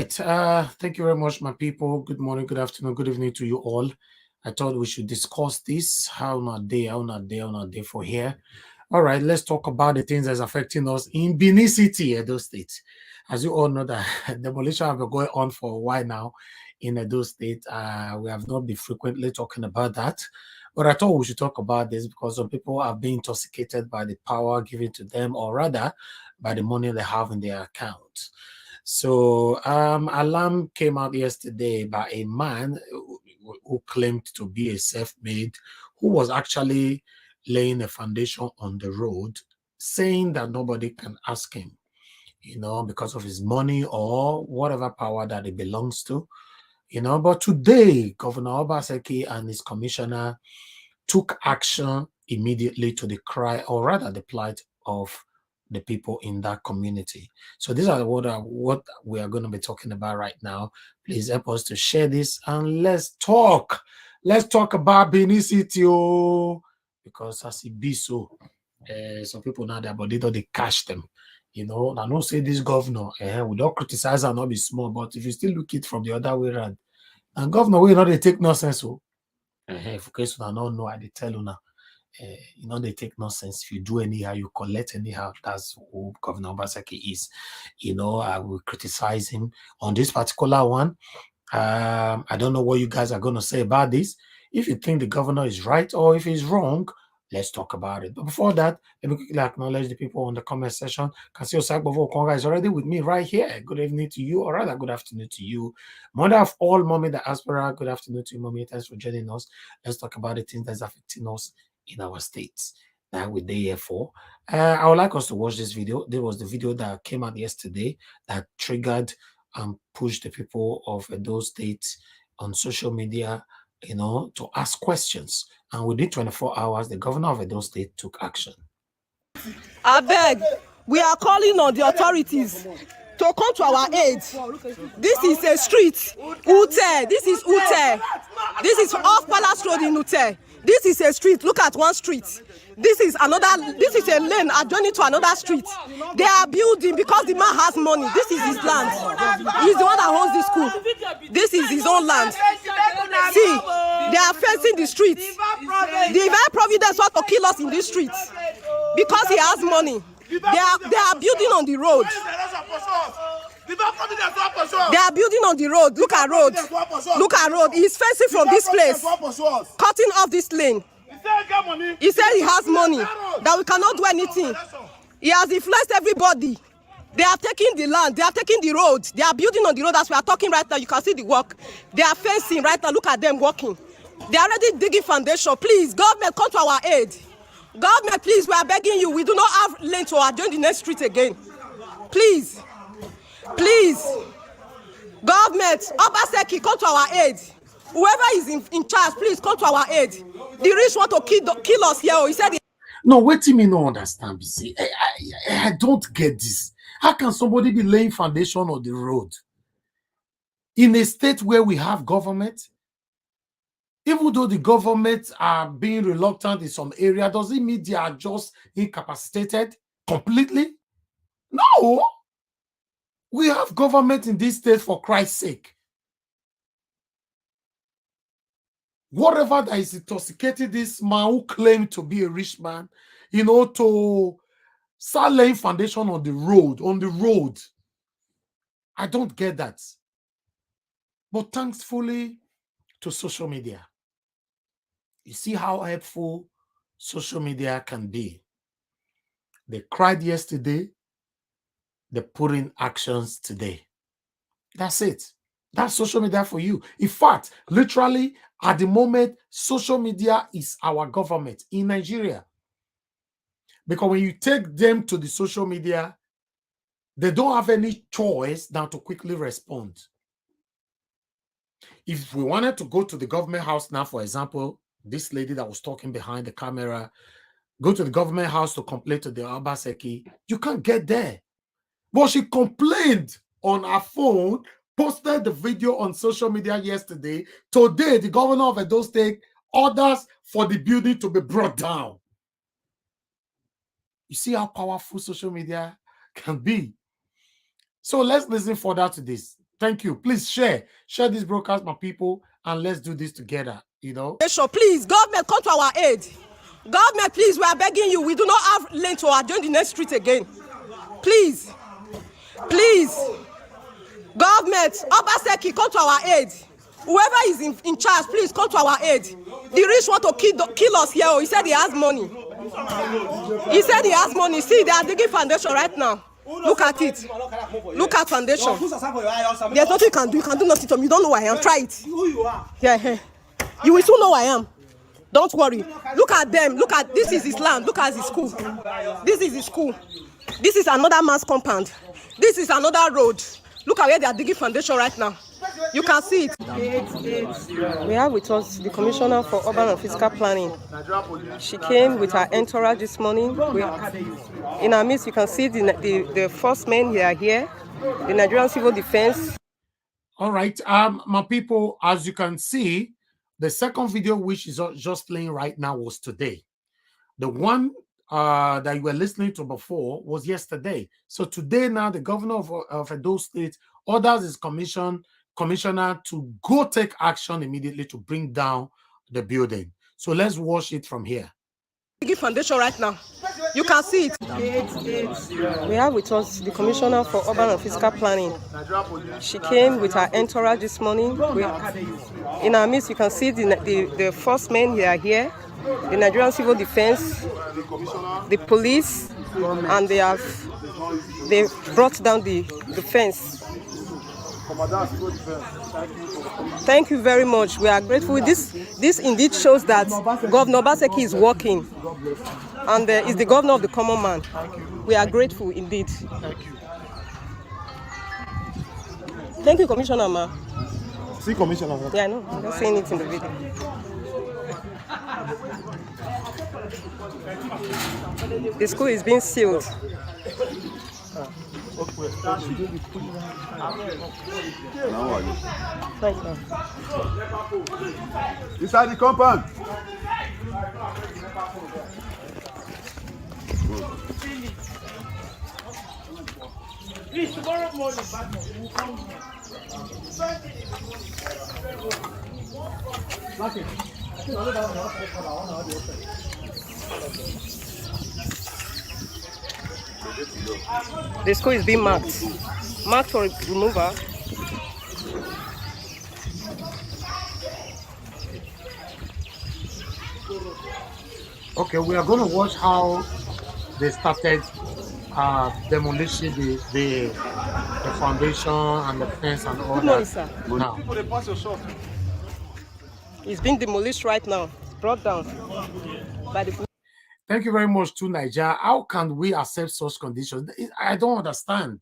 right. Thank you very much, my people. Good morning, good afternoon, good evening to you all. I thought we should discuss this. How not day for here. All right, let's talk about the things that's affecting us in Benin City, Edo State. As you all know, that demolition have been going on for a while now in Edo State. We have not been frequently talking about that. But I thought we should talk about this because some people are being intoxicated by the power given to them, or rather by the money they have in their account. So alarm came out yesterday by a man who claimed to be a self-made, who was actually laying a foundation on the road, saying that nobody can ask him, because of his money or whatever power that it belongs to, But today, Governor Obaseki and his commissioner took action immediately to the cry, or rather the plight of the people in that community. So these are what we are going to be talking about right now. Please help us to share this and let's talk. Let's talk about Benin City, because as it be so, some people now there, but they catch them. I don't say this governor, we don't criticize and not be small, but if you still look it from the other way around, and governor will not take nonsense. If in case you don't know, I tell you now. They take nonsense. If you do anyhow, you collect anyhow. That's who Governor Obaseki is. I will criticize him on this particular one. I don't know what you guys are going to say about this. If you think the governor is right or if he's wrong, let's talk about it. But before that, let me quickly acknowledge the people on the comment section. Kasio Sagbovo Konga is already with me right here. Good evening to you, or rather, good afternoon to you. Mother of all, Mommy the Aspera, good afternoon to you, Mommy. Thanks for joining us. Let's talk about the things that's affecting us in our states that we're there for. I would like us to watch this video. There was the video that came out yesterday that triggered and pushed the people of those states on social media, to ask questions. And within 24 hours, the governor of Edo State took action. I beg, we are calling on the authorities to come to our aid. This is a street, Ute. This is Ute. This is off Palace Road in Ute. This is a street. Look at one street. This is a lane adjoining to another street. They are building because the man has money. This is his land. He's the one that owns this school. This is his own land. See, they are fencing the streets. The Divine Providence want to kill us in this street because he has money. They are building on the road. They are building on the road. Look at road. Look at road. He's fencing from this place, cutting off this lane. He said he has money, that we cannot do anything. He has influenced everybody. They are taking the land. They are taking the road. They are building on the road as we are talking right now. You can see the work. They are fencing right now. Look at them working. They are already digging foundation. Please, government, come to our aid. Government, please, we are begging you. We do not have lane to adjoin the next street again. Please. Please. Government, Obaseki, come to our aid. Whoever is in charge, please come to our aid. The rich want to kill us here. He said. No, wait till me no understand. See, I don't get this. How can somebody be laying foundation on the road in a state where we have government? Even though the government are being reluctant in some area, does it mean they are just incapacitated completely? No. We have government in this state, for Christ's sake. Whatever that is intoxicating this man who claimed to be a rich man, to start laying foundation on the road. I don't get that. But thankfully to social media. You see how helpful social media can be. They cried yesterday. They put in actions today. That's it. That's social media for you. In fact, literally, at the moment, social media is our government in Nigeria. Because when you take them to the social media, they don't have any choice than to quickly respond. If we wanted to go to the government house now, for example, this lady that was talking behind the camera, go to the government house to complain to the Obaseki, you can't get there. But she complained on her phone, posted the video on social media yesterday. Today, the governor of Edo State orders for the building to be brought down. You see how powerful social media can be. So let's listen further to this. Thank you. Please share this broadcast, my people, and let's do this together. You know. Please, government, come to our aid. Government, please, we are begging you. We do not have lane to adjourn the next street again. Please, please, government, Obaseki, come to our aid. Whoever is in charge, please come to our aid. The rich want to kill us here. He said he has money. He said he has money. See, they are digging foundation right now. Look at it. Look at foundation. There's nothing you can do. You can do nothing to me. You don't know who I am. Try it. Yeah. You will soon know who I am. Don't worry. Look at them. Look at this is his land. Look at his school. This is his school. This is another man's compound. This is another road. Look at where they are digging foundation right now. You can see it. We have with us the Commissioner for Urban and Physical Planning. She came with her entourage this morning. In our midst, you can see the first men here are here, the Nigerian Civil Defense. All right, my people, as you can see, the second video which is just playing right now was today. The one that you were listening to before was yesterday. So today now, the governor of Edo State orders his commissioner to go take action immediately to bring down the building. So let's watch it from here. Foundation right now. You can see it. We have with us the Commissioner for Urban and Physical Planning. She came with her entourage this morning. In our midst, you can see the first men here are here, the Nigerian Civil Defense, the police, and they brought down the fence. Thank you very much. We are grateful. This indeed shows that Governor Obaseki is working, and is the governor of the common man. We are grateful indeed. Thank you, Commissioner, ma. See, Commissioner. Yeah, I know. I'm just saying it in the video. The school is being sealed. Inside the compound. Please, tomorrow morning, we'll come. The school is being marked for removal. Okay, we are going to watch how they started demolishing the foundation and the fence and all that. Sir. Now. It's being demolished right now, brought down by the. Thank you very much to Nigeria. How can we accept such conditions? I don't understand.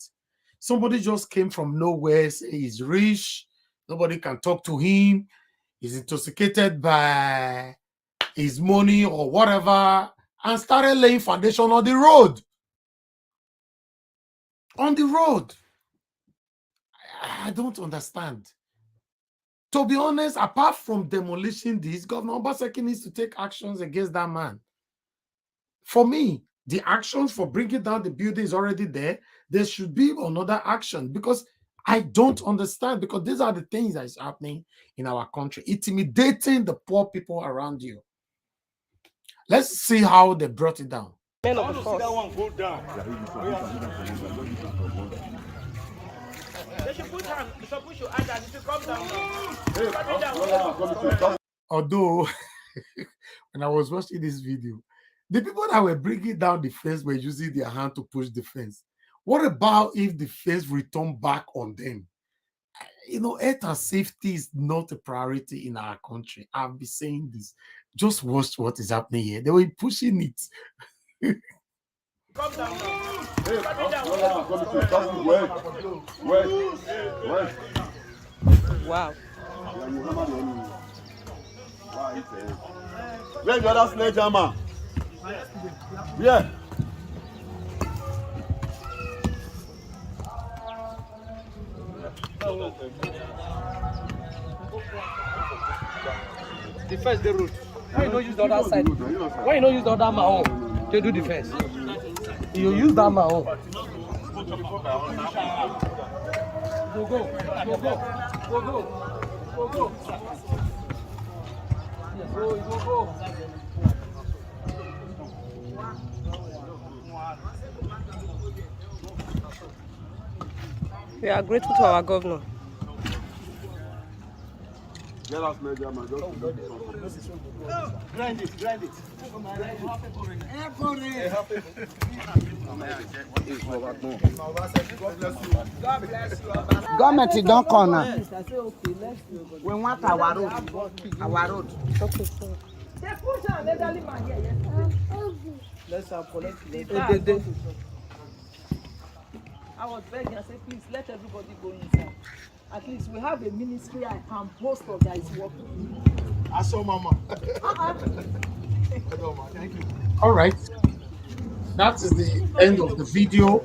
Somebody just came from nowhere, he's rich, nobody can talk to him, he's intoxicated by his money or whatever, and started laying foundation on the road. On the road. I don't understand. To be honest, apart from demolishing this, Governor Obaseki needs to take actions against that man. For me, the actions for bringing down the building is already there. There should be another action because I don't understand, because these are the things that is happening in our country, intimidating the poor people around you. Let's see how they brought it down. Men of the force. They should put down, so push your hand and it will come down. Although, when I was watching this video, the people that were bringing down the fence were using their hand to push the fence. What about if the fence returned back on them? You know, health and safety is not a priority in our country. I've been saying this. Just watch what is happening here. They were pushing it. Come down. Wow. Where's the other sledgehammer? Yeah. The first the road. Why you don't use the other side? Why you don't use the other mahon to do the first? You use that mahon. We are grateful to our governor. Grind it. Government don't come now. We want our road. Our road. Okay, so. They push an elderly man here yesterday. Let's collect I was begging, I said, please let everybody go inside. At least we have a ministry I can boast of that is working. I saw Mama. Thank you. All right. That is the end of the video.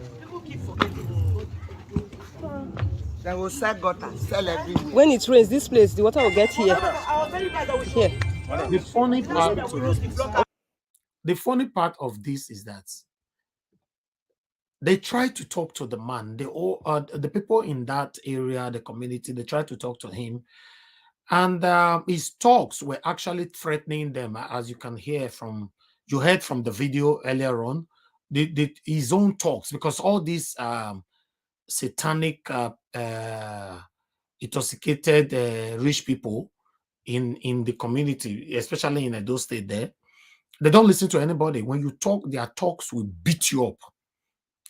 They will sell gutter, sell everywhere. When it rains, this place, the water will get here. Here. The funny part of this is that they try to talk to the man. They all the people in that area, the community, they try to talk to him, and his talks were actually threatening them, as you can hear from you heard from the video earlier on. His own talks, because all these satanic intoxicated rich people in the community, especially in Edo State, there they don't listen to anybody. When you talk, their talks will beat you up.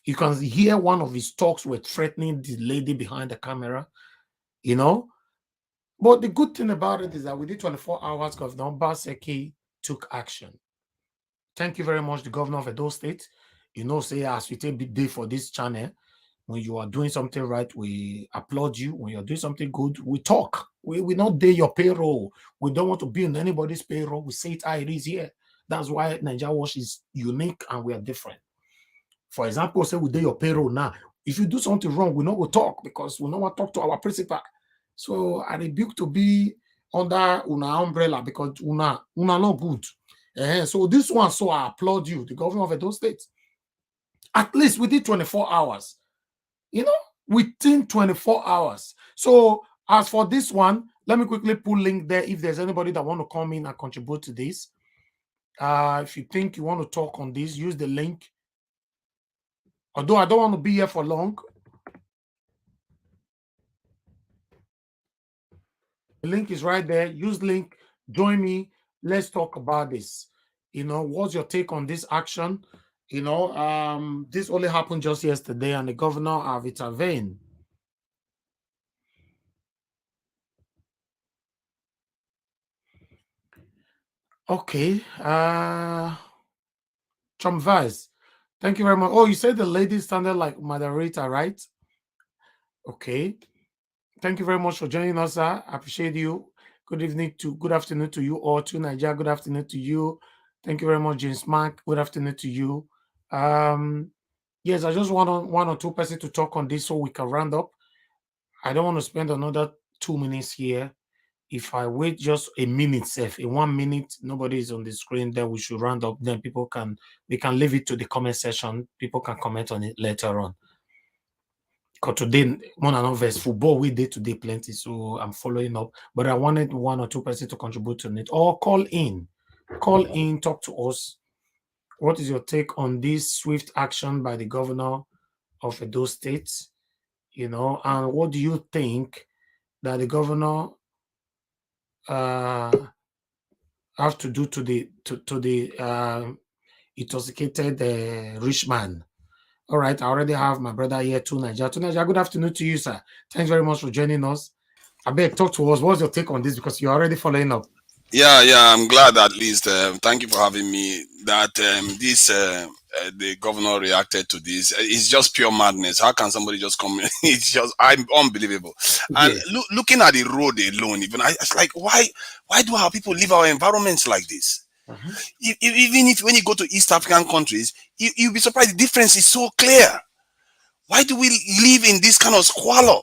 You can hear one of his talks were threatening the lady behind the camera, you know. But the good thing about it is that within 24 hours, Governor Obaseki took action. Thank you very much, the governor of Edo State. You know, say as we take big day for this channel, when you are doing something right, we applaud you. When you're doing something good, we talk. We not day your payroll. We don't want to be on anybody's payroll. We say it how it is here. That's why Nigeria Watch is unique and we are different. For example, say we do your payroll now. If you do something wrong, we know we'll talk because we know what talk to our principal. So I rebuke to be under una umbrella because una not good. So this one, so I applaud you, the governor of Edo State. At least within 24 hours. You know, within 24 hours. So as for this one, let me quickly put link there if there's anybody that want to come in and contribute to this. If you think you want to talk on this, use the link. Although I don't want to be here for long. The link is right there. Use link. Join me. Let's talk about this. You know, what's your take on this action? You know, this only happened just yesterday and the governor have intervened. Okay. Vice. Thank you very much. Oh, you said the lady sounded like moderator, right? Okay. Thank you very much for joining us, sir. I appreciate you. Good afternoon to you all. To Nigeria, good afternoon to you. Thank you very much, James Mark. Good afternoon to you. Yes, I just want one or two persons to talk on this so we can round up. I don't want to spend another 2 minutes here. If I wait just a minute, safe in 1 minute, nobody is on the screen, then we should round up. Then we can leave it to the comment section. People can comment on it later on. Because today, one and verse football we did today plenty, so I'm following up. But I wanted one or two persons to contribute to it or call in, talk to us. What is your take on this swift action by the governor of Edo State? You know, and what do you think that the governor have to do to the intoxicated rich man? All right, I already have my brother here, to Nigeria. To Nigeria, good afternoon to you, sir. Thanks very much for joining us. I beg, talk to us. What's your take on this? Because you're already following up. Yeah, I'm glad at least. Thank you for having me. That the governor reacted to this. It's just pure madness. How can somebody just come? It's just unbelievable. And looking at the road alone, even it's like, why do our people leave our environments like this? Even if when you go to East African countries, you'll be surprised. The difference is so clear. Why do we live in this kind of squalor?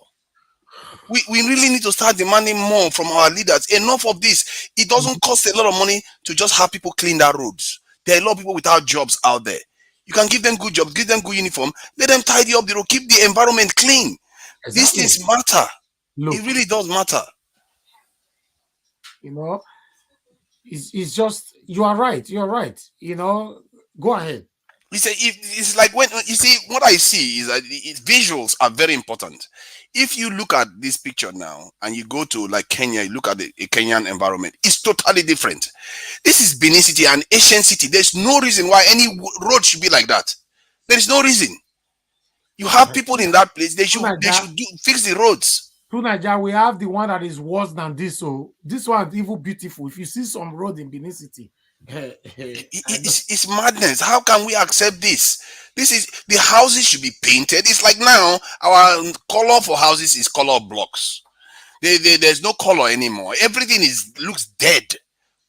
We really need to start demanding more from our leaders. Enough of this. It doesn't cost a lot of money to just have people clean their roads. There are a lot of people without jobs out there. You can give them good jobs, give them good uniform, let them tidy up the road, keep the environment clean. These Exactly. things matter. Look, It really does matter. you know, it's just you are right. You're right. Go ahead. It's like when you see what I see is that visuals are very important. If you look at this picture now and you go to like Kenya, you look at a Kenyan environment, it's totally different. This is Benin City, an ancient city. There's no reason why any road should be like that. There is no reason. You have people in that place. They should fix the roads. To Nigeria, we have the one that is worse than this. So this one is even beautiful. If you see some road in Benin City, it's madness. How can we accept this? This is the houses should be painted. It's like now our color for houses is color blocks. There's no color anymore. Everything looks dead.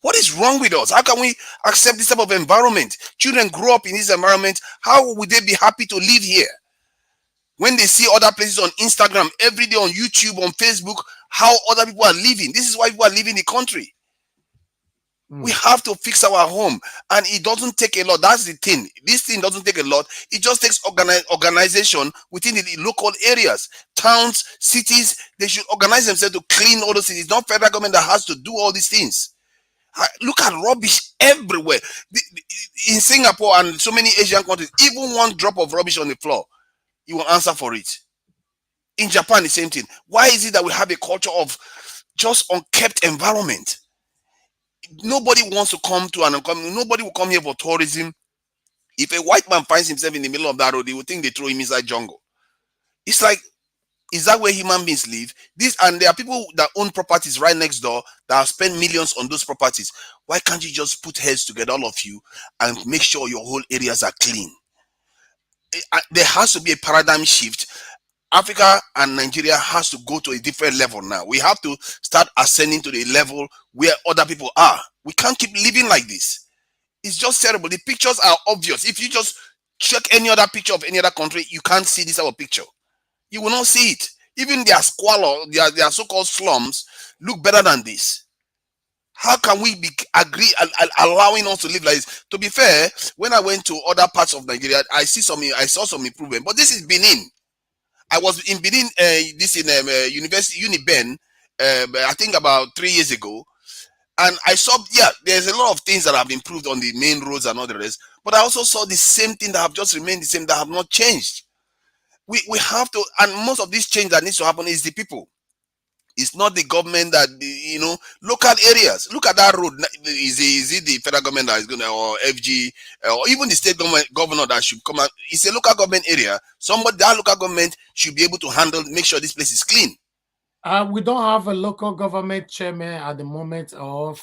What is wrong with us? How can we accept this type of environment? Children grow up in this environment. How would they be happy to live here? When they see other places on Instagram, every day on YouTube, on Facebook, how other people are living. This is why people are leaving the country. We have to fix our home, and it doesn't take a lot. That's the thing. This thing doesn't take a lot. It just takes organization within the local areas, towns, cities. They should organize themselves to clean all those things. It's not federal government that has to do all these things. Look at rubbish everywhere. In Singapore and so many Asian countries, even one drop of rubbish on the floor, you will answer for it. In Japan, the same thing. Why is it that we have a culture of just unkept environment? Nobody wants to come to nobody will come here for tourism. If a white man finds himself in the middle of that road, they would think they throw him inside jungle. It's like, is that where human beings live? And there are people that own properties right next door that have spent millions on those properties. Why can't you just put heads together, all of you, and make sure your whole areas are clean? There has to be a paradigm shift. Africa and Nigeria has to go to a different level now. We have to start ascending to the level where other people are. We can't keep living like this. It's just terrible. The pictures are obvious. If you just check any other picture of any other country, you can't see this type of picture. You will not see it. Even their squalor, their so-called slums look better than this. How can we allowing us to live like this? To be fair, when I went to other parts of Nigeria, I saw some improvement. But this is Benin. I was in Benin, University Uniben, I think about 3 years ago, and I saw, there's a lot of things that have improved on the main roads and all the rest, but I also saw the same thing that have just remained the same, that have not changed. We have to, and most of this change that needs to happen is the people. It's not the government that, local areas. Look at that road. Is it the federal government that is going to, or FG, or even the state governor that should come out? It's a local government area. That local government should be able to make sure this place is clean. We don't have a local government chairman at the moment, or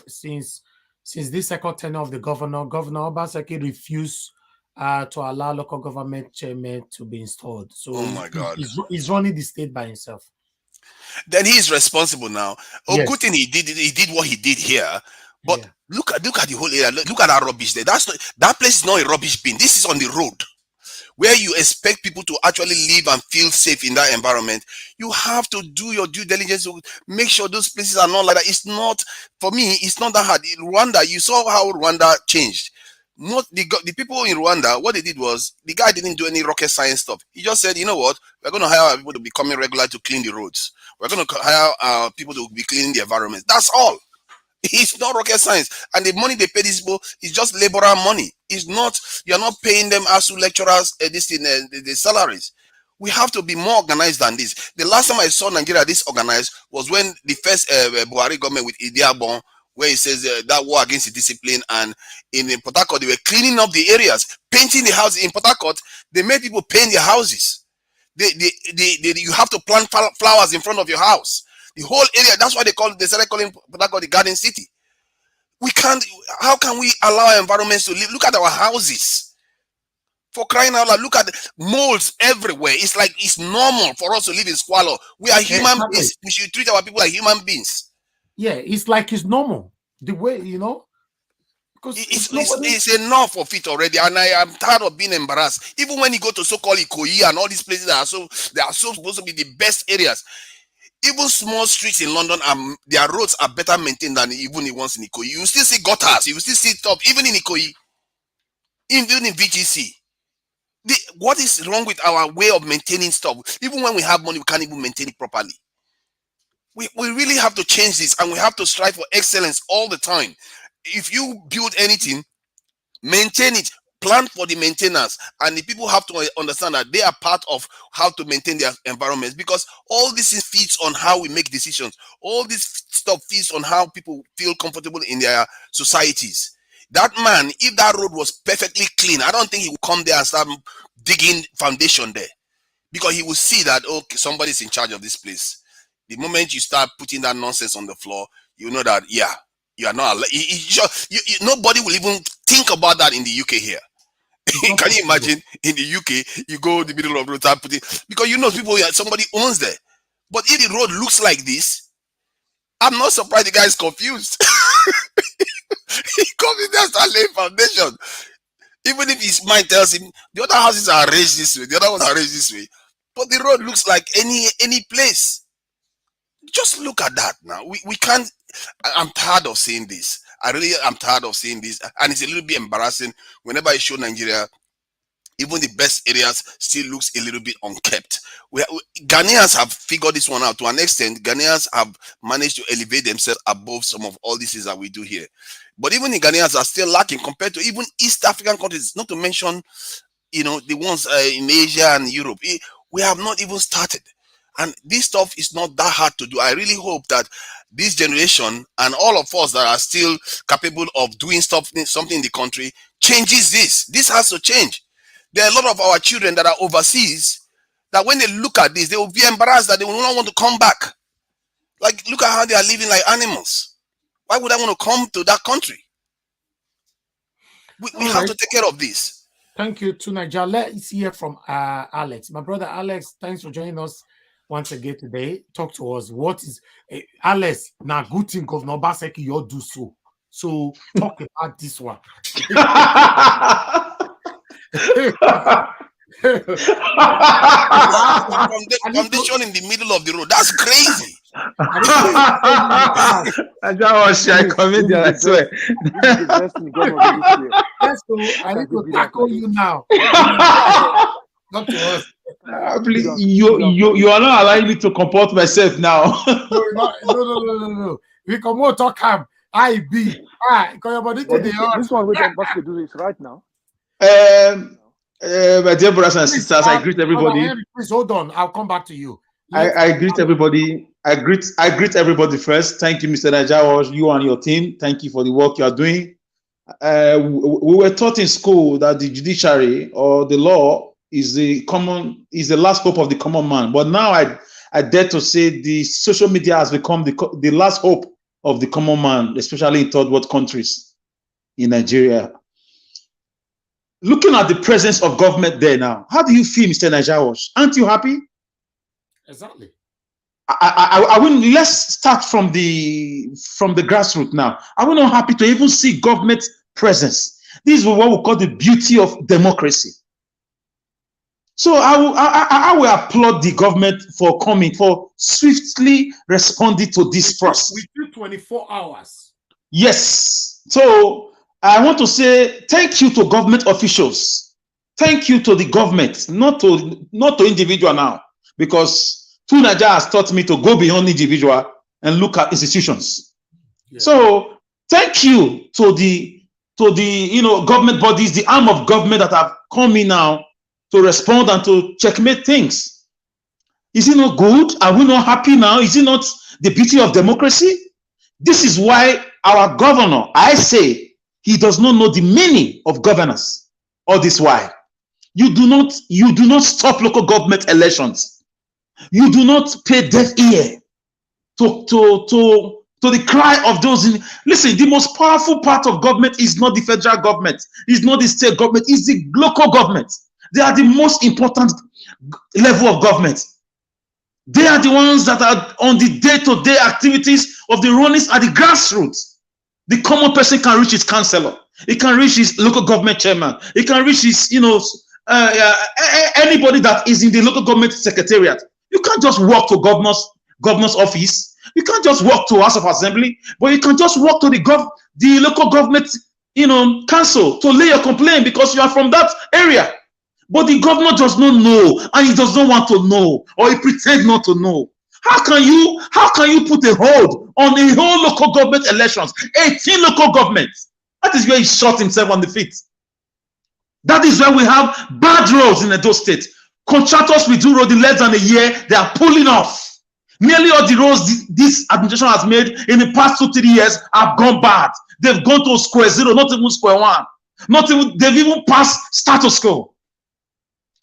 since this second tenure of the Governor Obaseki refused to allow local government chairman to be installed. So oh my God, he's running the state by himself. Then he is responsible now. Yes. Good thing he did what he did here. But look at the whole area. Look at that rubbish there. That place is not a rubbish bin. This is on the road, where you expect people to actually live and feel safe in that environment. You have to do your due diligence to make sure those places are not like that. It's not, for me, it's not that hard. In Rwanda, you saw how Rwanda changed. The people in Rwanda, what they did was, the guy didn't do any rocket science stuff. He just said, you know what, we're going to hire people to be coming regular to clean the roads. We're going to hire people to be cleaning the environment. That's all. It's not rocket science. And the money they pay these people is just laborer money. It's not, you're not paying them ASU lecturers the salaries. We have to be more organized than this. The last time I saw Nigeria this organized was when the first Buhari government with Idiabon, where he says that war against the discipline, and in Port Harcourt, they were cleaning up the areas, painting the houses. In Port Harcourt, they made people paint their houses. You have to plant flowers in front of your house. The whole area, that's why they started calling Port Harcourt the Garden City. How can we allow our environments to live? Look at our houses. For crying out loud, look at the molds everywhere. It's like it's normal for us to live in squalor. We are human beings. We should treat our people like human beings. Yeah, it's like it's normal. The way, because it's enough of it already, and I am tired of being embarrassed. Even when you go to so-called Ikoyi and all these places that are so supposed to be the best areas, even small streets in London, their roads are better maintained than even the ones in Ikoyi. You still see gutters, you still see top, even in Ikoyi, even in VGC. What is wrong with our way of maintaining stuff? Even when we have money, we can't even maintain it properly. We really have to change this, and we have to strive for excellence all the time. If you build anything, maintain it, plan for the maintenance, and the people have to understand that they are part of how to maintain their environments, because all this feeds on how we make decisions. All this stuff feeds on how people feel comfortable in their societies. That man, if that road was perfectly clean, I don't think he would come there and start digging foundation there, because he will see that, okay, somebody's in charge of this place. The moment you start putting that nonsense on the floor, you know that, yeah, you are not. Nobody will even think about that in the UK here. Can you imagine in the UK, you go the middle of the road, start putting, because you know people, somebody owns there. But if the road looks like this, I'm not surprised the guy is confused. He comes in there and start laying foundation. Even if his mind tells him the other houses are arranged this way, the other ones are arranged this way, but the road looks like any place. Just look at that now. We can't. I'm tired of seeing this. I really am tired of seeing this, and it's a little bit embarrassing whenever I show Nigeria. Even the best areas still looks a little bit unkept. Ghanaians have figured this one out to an extent. Ghanaians have managed to elevate themselves above some of all these things that we do here. But even the Ghanaians are still lacking compared to even East African countries, not to mention, the ones in Asia and Europe. We have not even started. And this stuff is not that hard to do. I really hope that this generation and all of us that are still capable of doing something in the country changes this. This has to change. There are a lot of our children that are overseas that when they look at this, they will be embarrassed that they will not want to come back. Like, look at how they are living like animals. Why would I want to come to that country? We have to take care of this. Thank you to Nigeria. Let's hear from Alex. My brother Alex, thanks for joining us once again today. Talk to us. What is Alex? Now, good thing Governor Obaseki, you do so. So talk about this one. Foundation in the middle of the road. That's crazy. And that was shy comedian, I swear. I need to tackle you now. Not to us. Please, you are not allowing me to comport myself now. No. We can more talk him. I be. This one we can possibly do this right now. My dear brothers and sisters, I greet everybody. Please hold on. I'll come back to you. I greet everybody. I greet everybody first. Thank you, Mr. Najawa, you and your team. Thank you for the work you are doing. We were taught in school that the judiciary or the law is the last hope of the common man. But now I dare to say the social media has become the last hope of the common man, especially in third world countries, in Nigeria. Looking at the presence of government there now, how do you feel, Mr. Najawa? Aren't you happy? Exactly. Let's start from the grassroots now. Are we not happy to even see government presence? This is what we call the beauty of democracy. So I will applaud the government for swiftly responding to this first. Within 24 hours. Yes. So I want to say thank you to government officials. Thank you to the government, not to individual now, because Tunaja has taught me to go beyond individual and look at institutions. Yeah. So thank you to the government bodies, the arm of government that have come in now to respond and to checkmate things. Is it not good? Are we not happy now? Is it not the beauty of democracy? This is why our governor, I say, he does not know the meaning of governance. All this why. You do not stop local government elections. You do not pay deaf ear to the cry of those. Listen, the most powerful part of government is not the federal government, it's not the state government, it's the local government. They are the most important level of government. They are the ones that are on the day-to-day activities of the runnings at the grassroots. The common person can reach his councillor, he can reach his local government chairman, he can reach his, anybody that is in the local government secretariat. You can't just walk to governor's office. You can't just walk to House of Assembly, but you can just walk to the local government, council to lay your complaint because you are from that area. But the governor does not know, and he does not want to know, or he pretends not to know. How can you put a hold on the whole local government elections? 18 local governments. That is where he shot himself on the feet. That is why we have bad roads in Edo State. Contractors will do road in less than a year, they are pulling off. Nearly all the roads this administration has made in the past 2-3 years have gone bad. They've gone to square zero, not even square one. They've even passed status quo.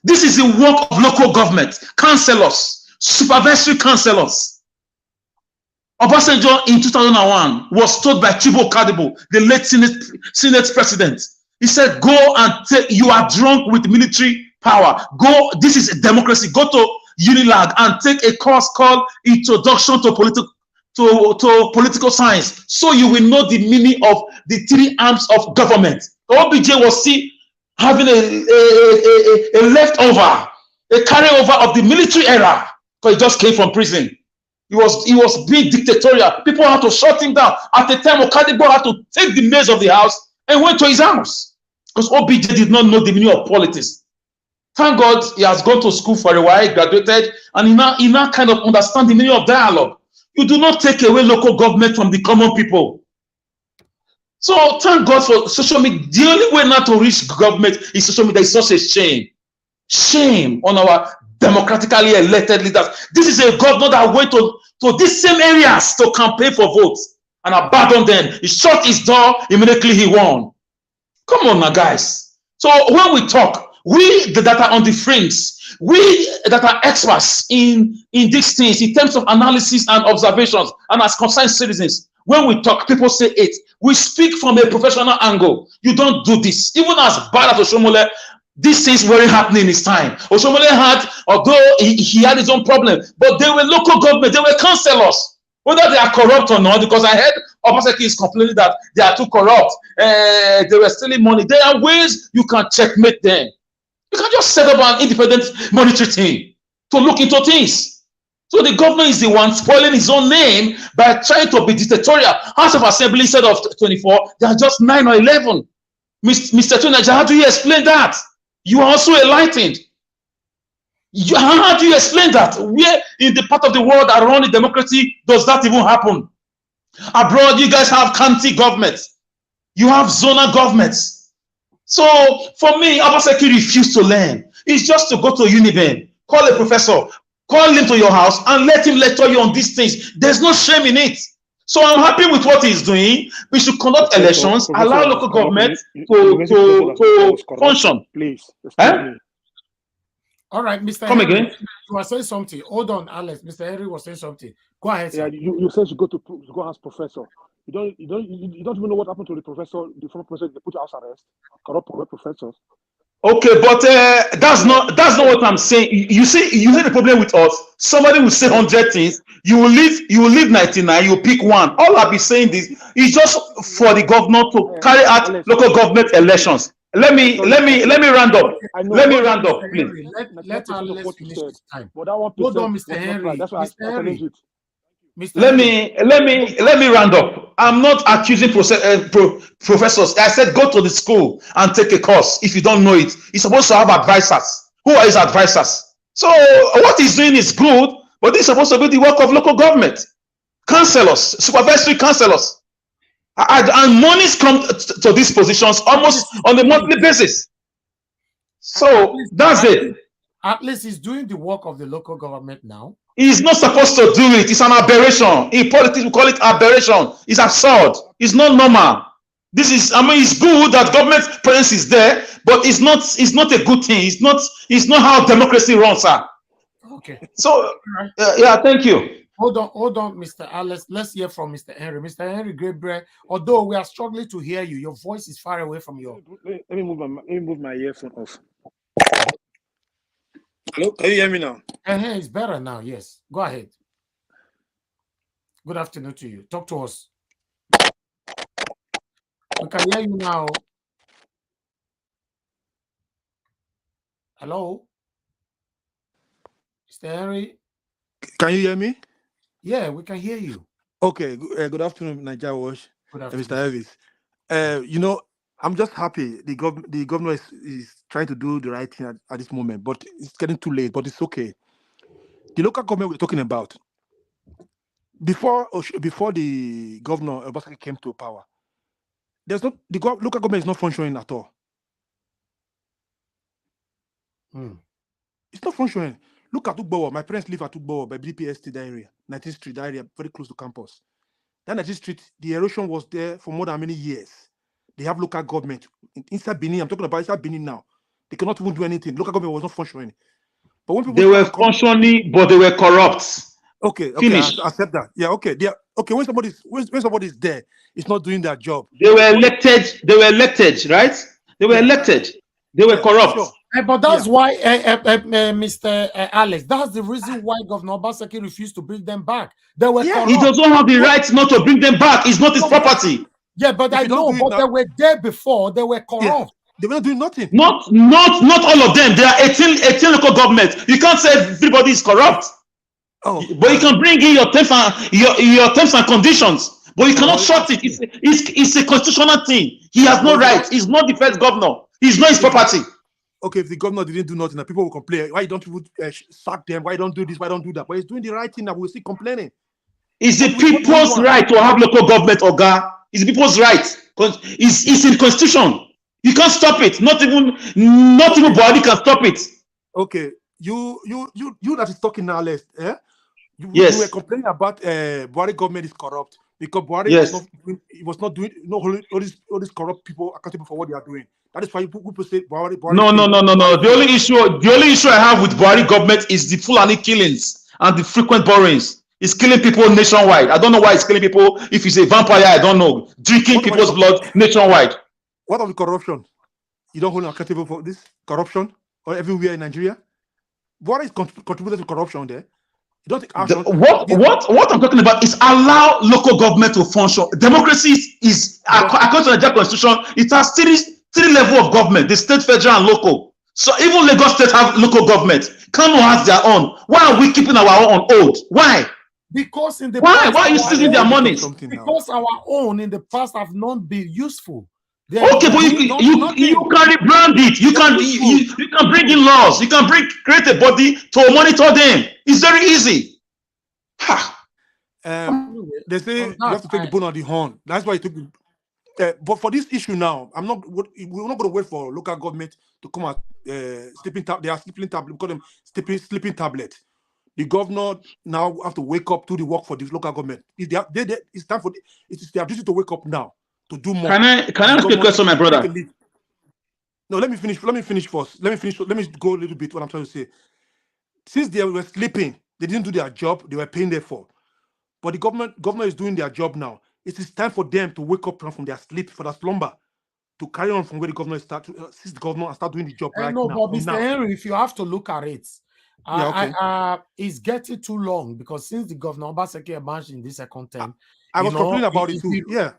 This is the work of local government, councillors, supervisory councillors. Obasanjo in 2001 was told by Chibo Kadibo, the late Senate president. He said, go and you are drunk with military power. Go, this is a democracy. Go to Unilag and take a course called Introduction to Political Science, so you will know the meaning of the 3 arms of government. OBJ was still having a leftover, a carryover of the military era, because he just came from prison. He was being dictatorial. People had to shut him down. At the time, Okadibo had to take the maze of the house and went to his house, because OBJ did not know the meaning of politics. Thank God he has gone to school for a while, he graduated, and he now kind of understands the meaning of dialogue. You do not take away local government from the common people. So thank God for social media. The only way not to reach government is social media. It's such a shame. Shame on our democratically elected leaders. This is a governor that went to these same areas to campaign for votes and abandoned them. He shut his door, immediately he won. Come on now, guys. So when we talk, we that are on the fringe, we that are experts in these things, in terms of analysis and observations, and as concerned citizens, when we talk, people say it. We speak from a professional angle. You don't do this. Even as bad as Oshomole, these things weren't happening in his time. Oshomole had, although he had his own problem, but they were local government, they were councillors. Whether they are corrupt or not, because I heard Obaseki is complaining that they are too corrupt, they were stealing money. There are ways you can checkmate them. You can just set up an independent monetary team to look into things. So the government is the one spoiling his own name by trying to be dictatorial. House of Assembly instead of 24, they are just 9 or 11. Mr. Tunaja, how do you explain that? You are also enlightened. How do you explain that? Where in the part of the world around the democracy does that even happen? Abroad, you guys have county governments. You have zonal governments. So for me, Obaseki refused to learn. It's just to go to Uniben, call a professor, call him to your house and let him lecture you on these things. There's no shame in it. So I'm happy with what he's doing. We should conduct elections, allow local government to function. Please. All right, Mr. Come Henry, again. you were saying something. Hold on, Alex. Mr. Henry was saying something. Go ahead, sir. Yeah, you said you go ask professor. You don't even know what happened to the professor, the former professor. They put house arrest. Corrupt professors. Okay, but that's not what I'm saying. You see the problem with us. Somebody will say 100 things. You will leave 99. You will pick one. All I'll be saying this is just for the governor to carry out local government elections. Let me round up. Let me round up, please. Let Alex finish this time. But that one Hold on, Mr. Henry. That's why I challenge it. Let me round up. I'm not accusing professors. I said go to the school and take a course. If you don't know it, you're supposed to have advisors. Who are his advisors? So what he's doing is good, but this is supposed to be the work of local government, councillors, supervisory councillors, and monies come to these positions almost on a monthly basis. So that's it. At least he's doing the work of the local government now. He's not supposed to do it. It's an aberration. In politics, we call it aberration. It's absurd. It's not normal. It's good that government presence is there, but it's not a good thing. It's not how democracy runs, sir. Okay. So, yeah, thank you. Hold on, Mr. Alex. Let's hear from Mr. Henry. Mr. Henry Greatbre, although we are struggling to hear you, your voice is far away from your. Let me move my earphone off. Hello, can you hear me now? It's better now. Yes, go ahead. Good afternoon to you. Talk to us. We can hear you now. Hello, Mr. Henry. Can you hear me? Yeah, we can hear you. Okay. Good afternoon, Nigeria Wash. Good afternoon. Mr. Elvis. I'm just happy the governor is trying to do the right thing at this moment, but it's getting too late. But it's okay. The local government we're talking about, before the governor Obaseki came to power, local government is not functioning at all. It's not functioning. Look at Ugbowo. My parents live at Ugbowo by BPST, that area, 19th Street, that area, very close to campus. That 19th Street, the erosion was there for more than many years. They have local government inside Benin. I'm talking about inside Benin now. They cannot even do anything. Local government was not functioning. But when people they were functioning, but they were corrupt. Okay, Finish. I accept that. Yeah, okay. Okay, when somebody's there, it's not doing their job. They were elected. They were elected, right? They were elected. They were corrupt. Sure. But that's why, Mr. Alex, that's the reason why Governor Obaseki refused to bring them back. They were corrupt. He does not have the right not to bring them back. It's not his property. Yeah, but I know, but they were there before. They were corrupt. Yeah. They were not doing nothing. Not all of them. There are 18 local governments. You can't say everybody is corrupt. Oh, but you can bring in your terms and conditions. But you cannot short it. It's a constitutional thing. He has no right. He's not the first governor. He's not his property. Okay, if the governor didn't do nothing, people will complain. Why don't you sack them? Why don't do this? Why don't do that? But he's doing the right thing. That we'll see complaining. It's the people's right to have local government, Oga. It's the people's right. It's in the constitution. You can't stop it. Not even Buhari can stop it. Okay, you that is talking now, Les. You were complaining about Buhari government is corrupt because Buhari was not doing all these corrupt people accountable for what they are doing. That is why people say Buhari. No. The only issue I have with Buhari government is the Fulani killings and the frequent borrowings. It's killing people nationwide. I don't know why it's killing people. If it's a vampire, I don't know. Drinking people's blood nationwide. What of the corruption? You don't hold him accountable for this corruption or everywhere in Nigeria? What is contributed to corruption there? You don't take action. What I'm talking about is allow local government to function. Democracy is according to the Nigerian constitution. It has three level of government: the state, federal, and local. So even Lagos State have local government. Kano has their own. Why are we keeping our own old? Why? Because in the why are you stealing their money? Because our own in the past have not been useful. Okay, but you can rebrand it. You can bring in laws. You can create a body to monitor them. It's very easy. They say you have to take the bone on the horn. That's why it took. But for this issue now, we're not going to wait for local government to come out sleeping tablet. They are sleeping tablet. We call them sleeping tablet. The governor now have to wake up to the work for the local government. It's time for it's their duty to wake up now to do more. Can I ask you a question, my brother? No, let me finish first. Let me go a little bit what I'm trying to say. Since they were sleeping, they didn't do their job. They were paying there for. But the governor is doing their job now. It is time for them to wake up from their sleep, for their slumber, to carry on from where the governor is start doing the job right now. No, but Mr. Henry, if you have to look at it, it's getting too long because since the Governor Obaseki emerged in this second term, I was complaining about it too.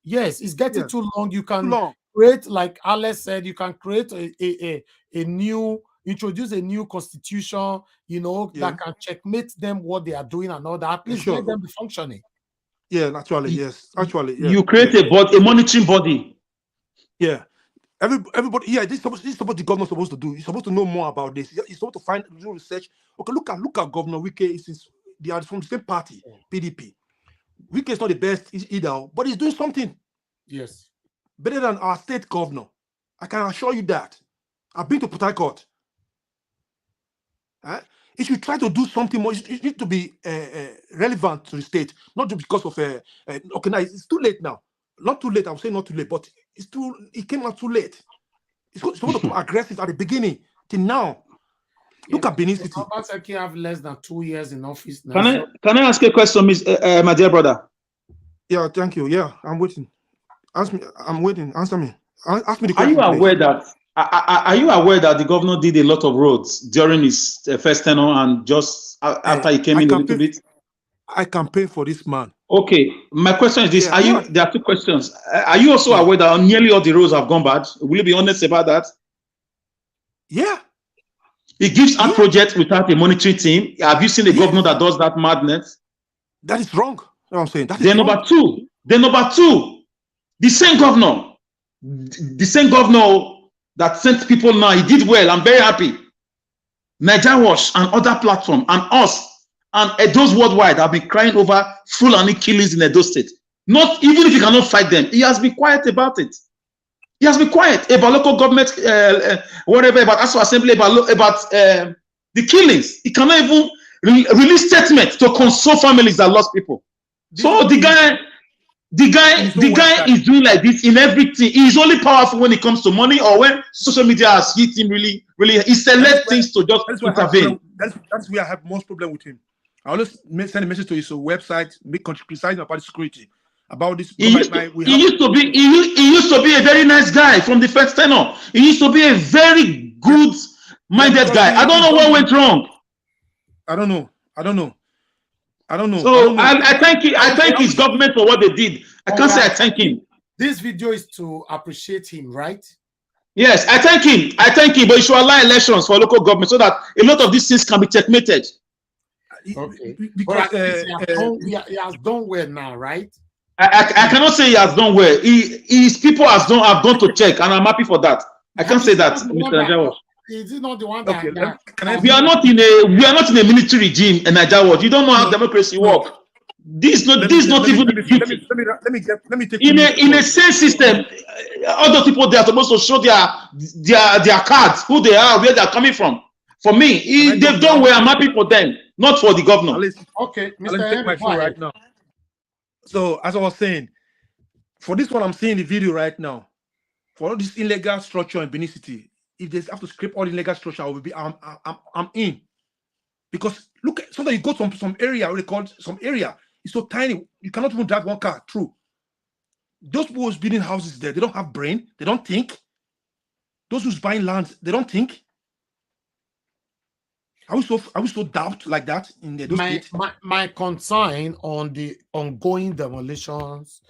Yes, it's getting too long. You can create, like Alex said, you can create introduce a new constitution, that can checkmate them what they are doing and all that. At least let them be functioning. Yeah, actually, yes. You create a monitoring body. Yeah. Everybody, this is what the governor's supposed to do. He's supposed to know more about this. He's supposed to do research. Okay, look at Governor Wike. They are from the same party, PDP. Wike is not the best either, but he's doing something. Yes. Better than our state governor. I can assure you that. I've been to Port Harcourt. If you try to do something more, it needs to be relevant to the state, not just because of okay, now it's too late now. Not too late, I would say not too late, but it came out too late. It's supposed to be aggressive at the beginning till now. Look at Benin City. Obaseki have less than 2 years in office now. Can I ask you a question, my dear brother? Yeah, thank you. Yeah, I'm waiting. Ask me. I'm waiting. Answer me. Ask me the question. Are you aware that the governor did a lot of roads during his first tenure and just after he came in a little bit? I campaign for this man. Okay, my question is this: there are two questions. Are you also aware that nearly all the roads have gone bad? Will you be honest about that? Yeah. He gives out projects without a monitoring team. Have you seen a governor that does that madness? That is wrong. You know what I'm saying? Then number two, the same governor The same governor that sent people now, he did well. I'm very happy. Niger Watch and other platforms and us and those worldwide have been crying over Fulani killings in Edo State. Not even if you cannot fight them, he has been quiet about it. He has been quiet about local government, whatever, about Aso Assembly, about the killings. He cannot even release statements to console families that lost people. So the guy is doing like this in everything. He's only powerful when it comes to money or when social media has hit him really. He selects things to just intervene. That's where I have most problem with him. I always send a message to his website, criticizing about security. About this, he used to be a very nice guy from the first tenor. He used to be a very good-minded guy. I don't know what went wrong. I don't know. So I thank his government for what they did. I can't say I thank him. This video is to appreciate him, right? Yes, I thank him. But you should allow elections for local government so that a lot of these things can be checkmated. Okay. Because he has done well now, right? I cannot say he has done well. His people have gone to check, and I'm happy for that. I can't say that, Mr. Najawa. Is it not the one that? We are not in a military regime in Najawa. You don't know how democracy works. This is not even. Let me take in a same system. Other people, they are supposed to show their cards, who they are, where they are coming from. For me, they've done well. I'm happy for them, not for the governor. Okay, Mr. Take my phone right now. So, as I was saying, for this one, I'm seeing the video right now. For all this illegal structure in Benin City, if they have to scrape all the illegal structure, I'm in. Because look, sometimes you go to some area, what they call some area, it's so tiny, you cannot even drive one car through. Those people who's building houses there, they don't have brain, they don't think. Those who's buying land, they don't think. Are we so doubt like that in the state? My concern on the ongoing demolitions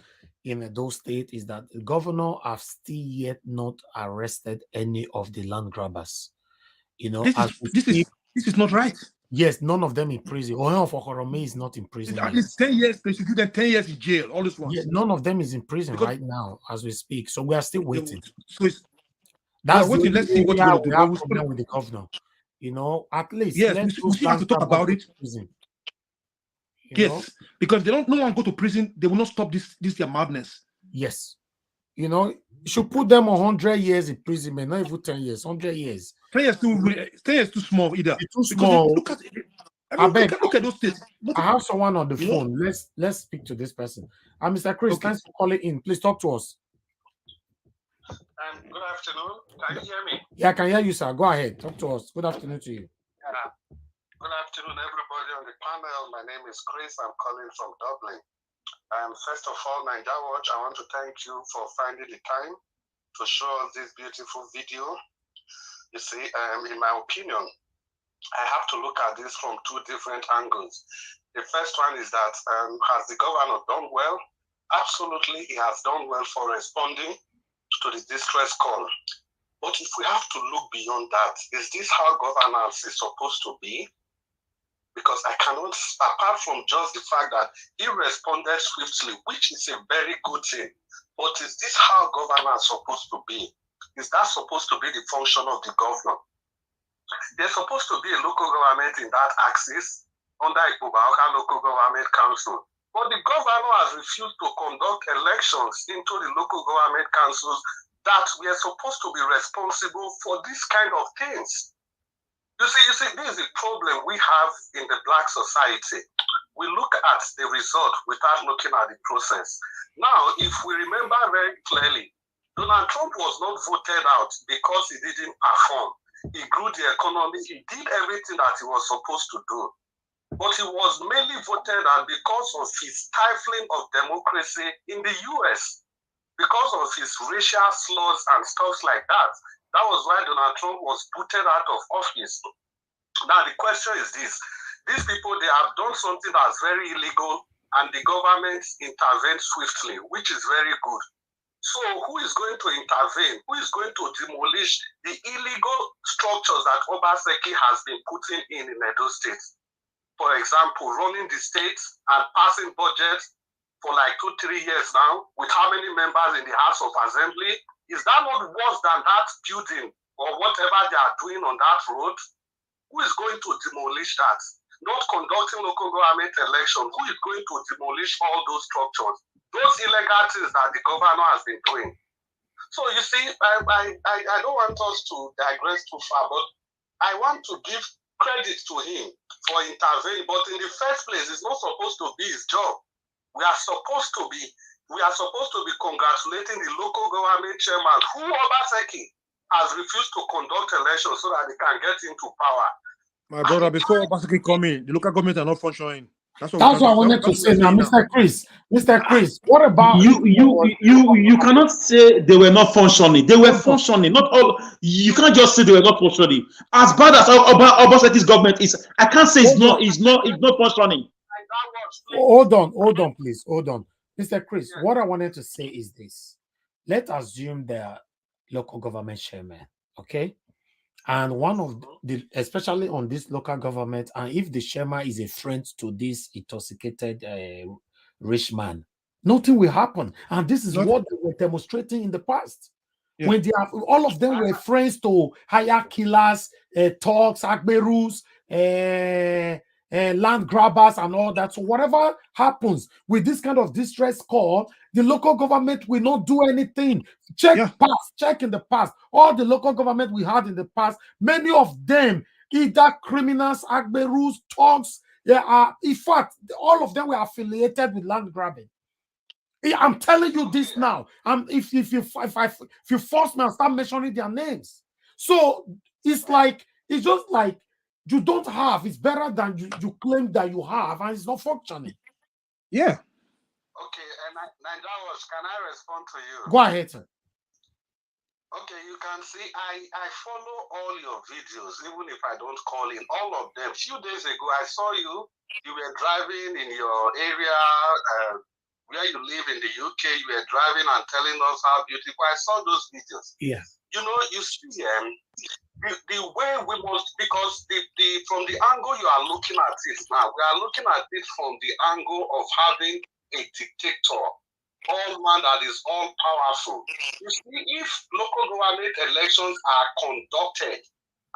in Edo State is that the governor have still yet not arrested any of the land grabbers. You know, this is not right. Yes, none of them in prison. Oyon of Okorome is not in prison. At least 10 years, they should give them 10 years in jail. All this ones. Yeah, none of them is in prison right now as we speak. So we are still waiting. So that's waiting. Let's see what we're going to do. We have problem with the governor. You know, at least yes, we still have to talk about it. Yes, because they don't. No one go to prison. They will not stop this their madness. Yes, you know, you should put them on 100 years in prison, man. Not even 10 years. 100 years. 10 years too small either. It's too small. Look at it. Look at those states. I have someone on the phone. Let's speak to this person. Mr. Chris, thanks for calling in. Please talk to us. Good afternoon. Can you hear me? Yeah, I can hear you, sir. Go ahead. Talk to us. Good afternoon to you. Good afternoon, everybody on the panel. My name is Chris. I'm calling from Dublin. First of all, Niger Watch, I want to thank you for finding the time to show us this beautiful video. You see, in my opinion, I have to look at this from two different angles. The first one is that has the governor done well? Absolutely, he has done well for responding to the distress call. But if we have to look beyond that, is this how governance is supposed to be? Because I cannot, apart from just the fact that he responded swiftly, which is a very good thing, but is this how governance is supposed to be? Is that supposed to be the function of the governor? There's supposed to be a local government in that axis under Ipobaoka Local Government Council. But the governor has refused to conduct elections into the local government councils that we are supposed to be responsible for this kind of things. You see, this is the problem we have in the Black society. We look at the result without looking at the process. Now, if we remember very clearly, Donald Trump was not voted out because he didn't perform. He grew the economy. He did everything that he was supposed to do. But he was mainly voted out because of his stifling of democracy in the US, because of his racial slurs and stuff like that. That was why Donald Trump was booted out of office. Now, the question is this. These people, they have done something that's very illegal, and the government intervened swiftly, which is very good. So who is going to intervene? Who is going to demolish the illegal structures that Obaseki has been putting in Edo State? For example, running the state and passing budgets for like 2-3 years now, with how many members in the House of Assembly? Is that not worse than that building or whatever they are doing on that road? Who is going to demolish that? Not conducting local government election. Who is going to demolish all those structures? Those illegal things that the governor has been doing. So you see, I don't want us to digress too far, but I want to give credit to him for intervening. But in the first place, it's not supposed to be his job. We are supposed to be congratulating the local government chairman who Obaseki has refused to conduct elections so that they can get into power. My brother, before Obaseki come in, the local government are not functioning. That's what I wanted to say now, Mr. Chris. Mr. Chris, what about you cannot say they were not functioning. They were functioning. Not all. You can't just say they were not functioning. As bad as Obaseki's government is, I can't say it's not functioning. Hold on, please. Hold on. Mr. Chris, what I wanted to say is this. Let's assume they are local government chairman, okay? And one of the, especially on this local government, and if the chairman is a friend to this intoxicated rich man, nothing will happen. And this is what they were demonstrating in the past. Yeah. When they have, all of them were friends to hire killers, thugs, agberus, land grabbers, and all that. So whatever happens with this kind of distress call, the local government will not do anything. Check in the past. All the local government we had in the past, many of them either criminals, agberus, thugs. In fact, all of them were affiliated with land grabbing. I'm telling you this now. If you force me, I'll start mentioning their names. So it's just like you don't have. It's better than you claim that you have, and it's not functioning. Yeah. Okay, and Nandawas, can I respond to you? Go ahead, sir. Okay, you can see I follow all your videos, even if I don't call in all of them. A few days ago, I saw you were driving in your area, where you live in the UK, you were driving and telling us how beautiful. I saw those videos. Yeah. You know, you see the way we must, because from the angle you are looking at it now, we are looking at it from the angle of having a dictator, all man that is all powerful. You see, if local government elections are conducted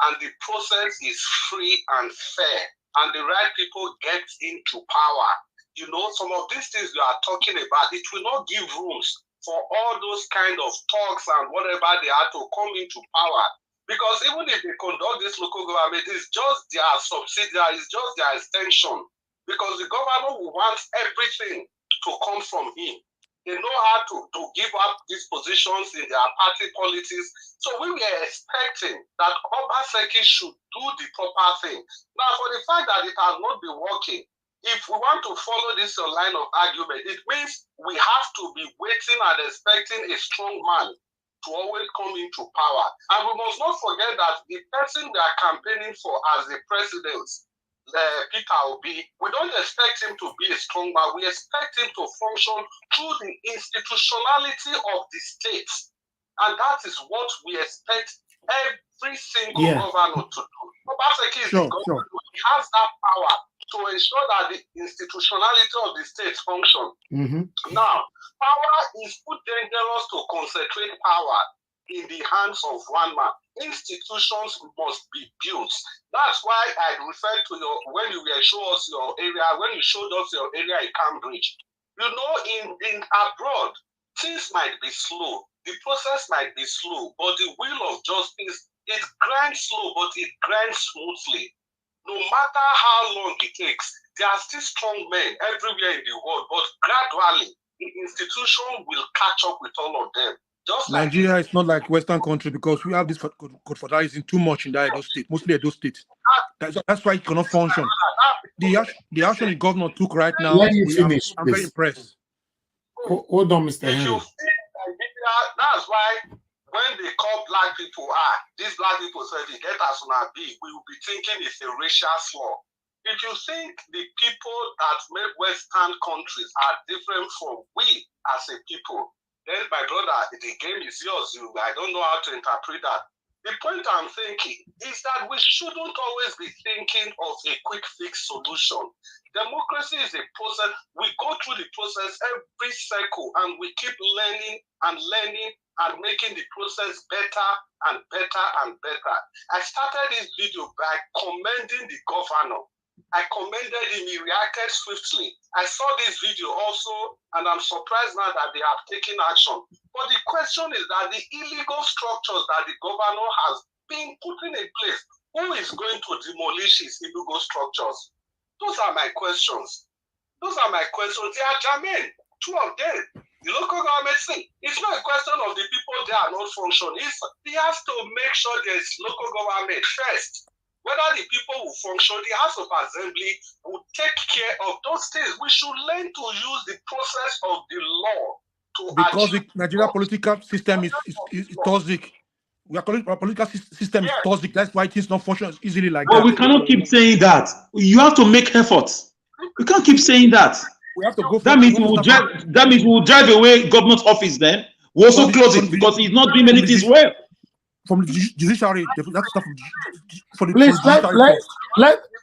and the process is free and fair and the right people get into power, you know, some of these things you are talking about, it will not give rooms for all those kind of talks and whatever they are to come into power. Because even if they conduct this local government, it's just their subsidiary, it's just their extension. Because the governor will want everything to come from him. They know how to give up these positions in their party politics. So we were expecting that Obaseki should do the proper thing. Now, for the fact that it has not been working, if we want to follow this line of argument, it means we have to be waiting and expecting a strong man to always come into power. And we must not forget that the person they are campaigning for as the president, Peter Obi, we don't expect him to be a strong man. We expect him to function through the institutionality of the state. And that is what we expect every single governor to do. Obaseki is the governor. He has that power to ensure that the institutionality of the state function. Now, power is put dangerous to concentrate power in the hands of one man. Institutions must be built. That's why I referred to when you showed us your area in Cambridge. You know, in abroad, things might be slow. The process might be slow, but the wheel of justice, it grinds slow, but it grinds smoothly. No matter how long it takes, there are still strong men everywhere in the world, but gradually, the institution will catch up with all of them. Just Nigeria is not like Western country because we have this confederalism too much in that Edo state, mostly Edo state. That's why it cannot function. The action the governor took right now, I'm very impressed. Hold on, Mr. Henry. That's why when they call black people, these black people say they get as on a big, we will be thinking it's a racial slur. If you think the people that make Western countries are different from we as a people, then my brother, the game is yours. I don't know how to interpret that. The point I'm thinking is that we shouldn't always be thinking of a quick fix solution. Democracy is a process. We go through the process every cycle and we keep learning and making the process better and better and better. I started this video by commending the governor. I commended him, he reacted swiftly. I saw this video also, and I'm surprised now that they have taken action. But the question is that the illegal structures that the governor has been putting in place, who is going to demolish his illegal structures? Those are my questions. Those are my questions. They are germane, two of them. The local government thing, it's not a question of the people there are not functioning. He has to make sure there's local government first. Whether the people will function, the House of Assembly will take care of those things. We should learn to use the process of the law to because the Nigeria political system is toxic. Our political system is toxic. That's why it's not functioning easily like that. But we cannot keep saying that. You have to make efforts. We can't keep saying that. We have to go. That means we will drive away government office. Then we also close it because he's not doing many things well. From the judiciary, that stuff. Please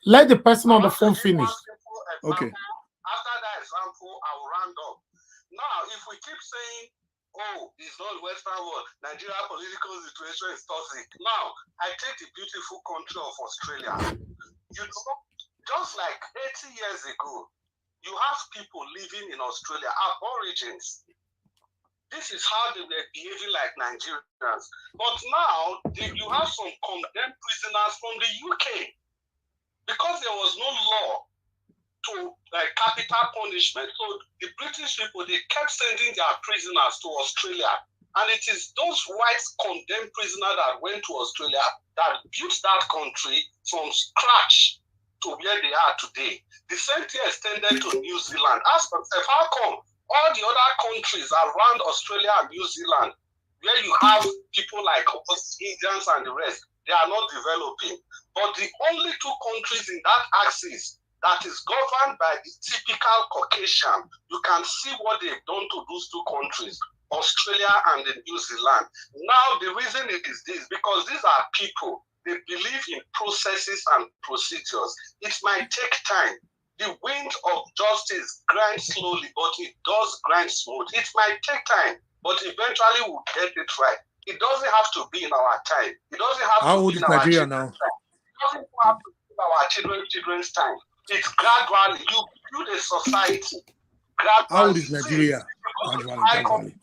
let the person on the phone finish. Okay. After that example, I will round up. Now, if we keep saying, "Oh, it's not Western world, Nigeria political situation is toxic." Now, I take the beautiful country of Australia. You know, just like 80 years ago, you have people living in Australia, Aborigines. This is how they were behaving like Nigerians. But now, you have some condemned prisoners from the UK. Because there was no law to capital punishment, so the British people, they kept sending their prisoners to Australia. And it is those white condemned prisoners that went to Australia that built that country from scratch to where they are today. The same thing extended to New Zealand. Ask yourself, how come all the other countries around Australia and New Zealand, where you have people like Indians and the rest, they are not developing. But the only two countries in that axis that is governed by the typical Caucasian, you can see what they've done to those two countries, Australia and New Zealand. Now, the reason it is this, because these are people, they believe in processes and procedures. It might take time. The wind of justice grinds slowly, but it does grind smooth. It might take time, but eventually we'll get it right. It doesn't have to be in our time. It doesn't have How to old be is in our Nigeria children's now? time. It doesn't have to be in our children's time. It's gradually. You build a society gradually. How old is Nigeria? Gradually.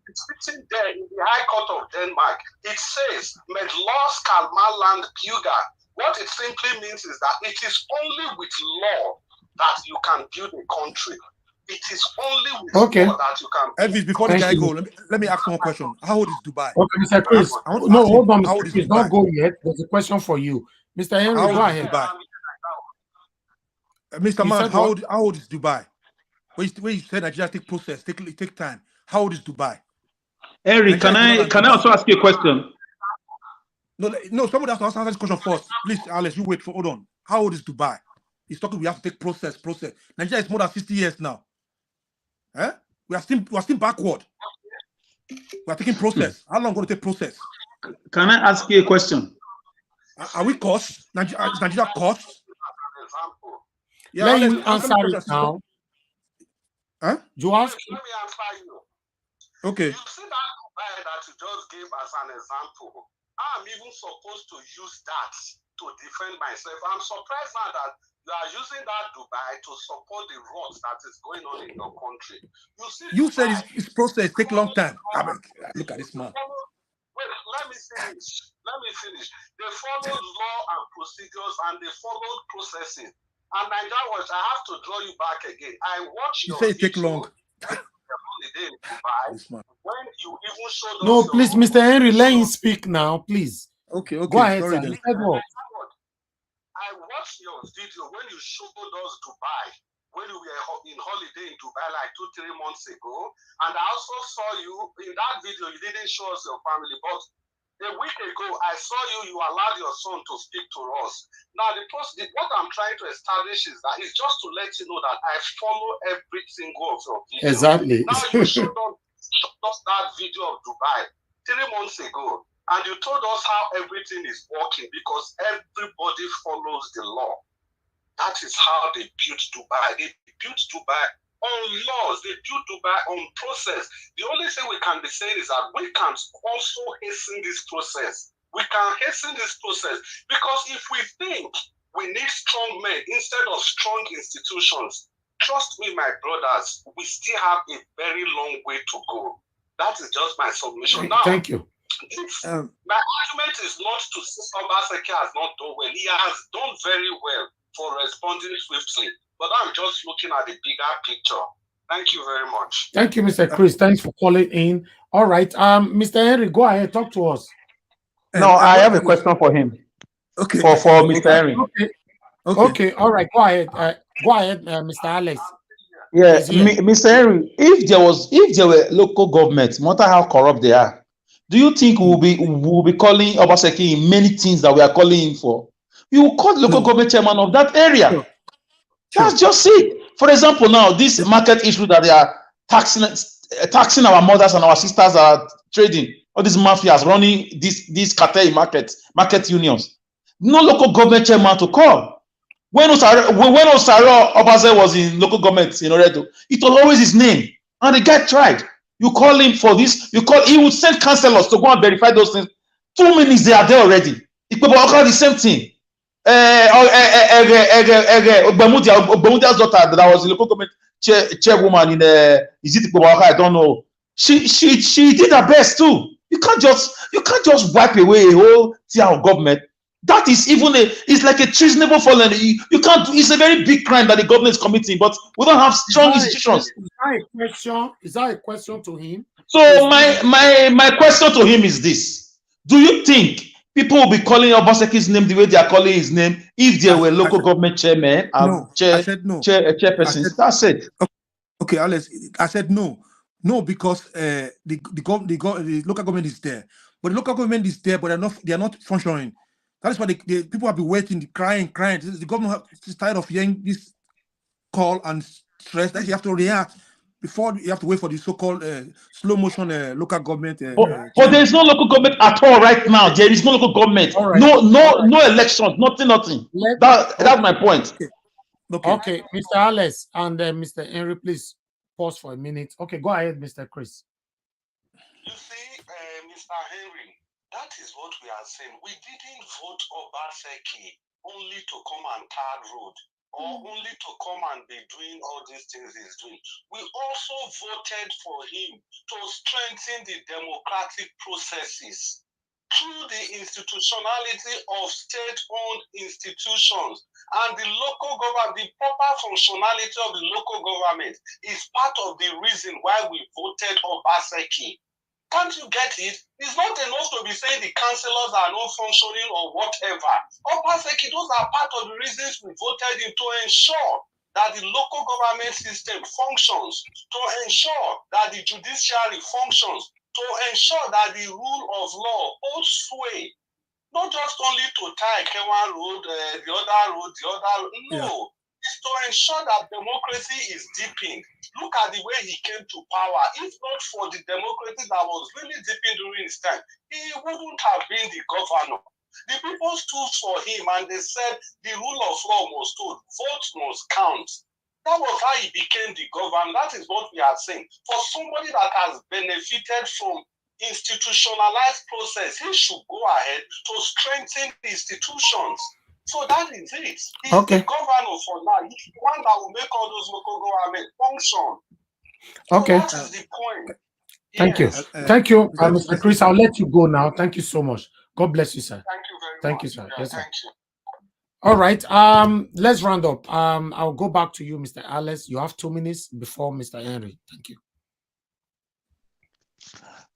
It's written there in the High Court of Denmark. It says, "Med laws skal man land bygge." What it simply means is that it is only with law that you can build a country. It is only with law that you can build. Elvis, before the guy go, let me ask one question. How old is Dubai? Okay, Mr. Chris. No, hold on, Mr. Chris. Don't go yet. There's a question for you. Mr. Henry, go ahead. Mr. Man, how old is Dubai? When you said Nigeria take process, take time. How old is Dubai? Henry, can I also ask you a question? No, somebody has to answer this question first. Please, Alex, you wait for. Hold on. How old is Dubai? He's talking. We have to take process. Nigeria is more than 60 years now. We are still backward. We are taking process. How long going to take process? Can I ask you a question? Are we cost? Nigeria cost? Yeah, let you answer it now. Huh? You ask? Let me answer you. Okay. You see that Dubai that you just gave as an example. I'm even supposed to use that to defend myself. I'm surprised now that you are using that Dubai to support the rot that is going on in your country. You said it's process take long time. I mean, look at this man. Wait, let me finish. They followed law and procedures and they followed processing. And Nigeria Watch, I have to draw you back again. I watched your video. You say it take long. When you even showed us. No, please, Mr. Henry, let him speak now, please. Okay. Go ahead, sorry, sir. I watched your video when you showed us Dubai, when you were in holiday in Dubai like 2-3 months ago. And I also saw you in that video. You didn't show us your family, but a week ago, I saw you allowed your son to speak to us. Now, what I'm trying to establish is that it's just to let you know that I follow every single of your videos. Exactly. Now, you showed us that video of Dubai 3 months ago. And you told us how everything is working because everybody follows the law. That is how they built Dubai. They built Dubai on laws. They built Dubai on process. The only thing we can be saying is that we can also hasten this process. We can hasten this process because if we think we need strong men instead of strong institutions, trust me, my brothers, we still have a very long way to go. That is just my submission. Now, thank you. My argument is not to say Obaseki has not done well. He has done very well for responding swiftly. But I'm just looking at the bigger picture. Thank you very much. Thank you, Mr. Chris. Thanks for calling in. All right. Mr. Henry, go ahead. Talk to us. No, I have a question for him. Okay. For Mr. Henry. Okay. All right. Go ahead. Mr. Alex. Yeah, Mr. Henry, if there were local governments, no matter how corrupt they are, do you think we'll be calling Obaseki in many things that we are calling him for? You will call the local government chairman of that area. Sure. That's just it. For example, now this market issue that they are taxing our mothers and our sisters that are trading, all these mafias running these cartel market unions. No local government chairman to call. When Osaro Obase was in local government in Oredo, it was always his name, and the guy tried. You call him for this. He would send councillors to go and verify those things. 2 minutes they are there already. It could be the same thing. Ogbemudia's daughter that was the local government chairwoman in I don't know. She did her best too. You can't just wipe away a whole tier of government. That is it's like a treasonable fallen. You can't. It's a very big crime that the government is committing, but we don't have strong institutions. Is that a question to him? So my question to him is this: do you think people will be calling Obaseki's name the way they are calling his name if there were local government chairmen and chairpersons? That's it. Okay, Alex, I said no. No, because the local government is there. But the local government is there, but they are not functioning. That is why the people have been waiting, crying. The government is tired of hearing this call and stress that you have to react before you have to wait for the so-called slow motion local government. But there is no local government at all right now. There is no local government. Right. No elections. Nothing. That's my point. Okay, Mr. Alex and Mr. Henry, please pause for a minute. Okay, go ahead, Mr. Chris. You see, Mr. Henry, that is what we are saying. We didn't vote Obaseki only to come and tar road or only to come and be doing all these things he's doing. We also voted for him to strengthen the democratic processes through the institutionality of state-owned institutions. And the local government, the proper functionality of the local government is part of the reason why we voted Obaseki. Can't you get it? It's not enough to be saying the councillors are not functioning or whatever. Obaseki, those are part of the reasons we voted him to ensure that the local government system functions, to ensure that the judiciary functions, to ensure that the rule of law holds sway. Not just only to tie Kewan Road, the other road, no. It's to ensure that democracy is deepened. Look at the way he came to power. If not for the democracy that was really deepened during his time, he wouldn't have been the governor. The people stood for him and they said the rule of law must hold, votes must count. That was how he became the governor. That is what we are saying. For somebody that has benefited from institutionalized process, he should go ahead to strengthen the institutions. So that is it. He's the governor for now. He's the one that will make all those local government function. Okay. So that is the point. Thank you. Thank you, Mr. Chris. I'll let you go now. Thank you so much. God bless you, sir. Thank you very much. Thank you, sir. Yeah, yes, sir. thank you. All right. Let's round up. I'll go back to you, Mr. Alice. You have 2 minutes before Mr. Henry. Thank you.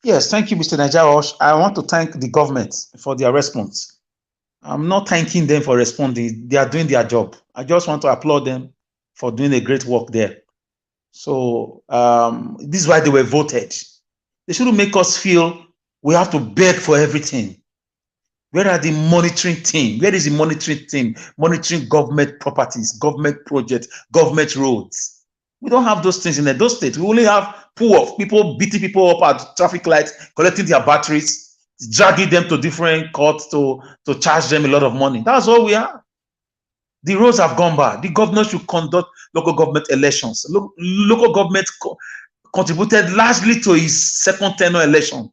Yes, thank you, Mr. Najarosh. I want to thank the government for their response. I'm not thanking them for responding. They are doing their job. I just want to applaud them for doing a great work there. So this is why they were voted. They shouldn't make us feel we have to beg for everything. Where are the monitoring team? Where is the monitoring team? Monitoring government properties, government projects, government roads. We don't have those things in those states. We only have pool of people beating people up at traffic lights, collecting their batteries. dragging them to different courts to charge them a lot of money. That's all we are. The roads have gone bad. The governor should conduct local government elections. Local government contributed largely to his second tenure election.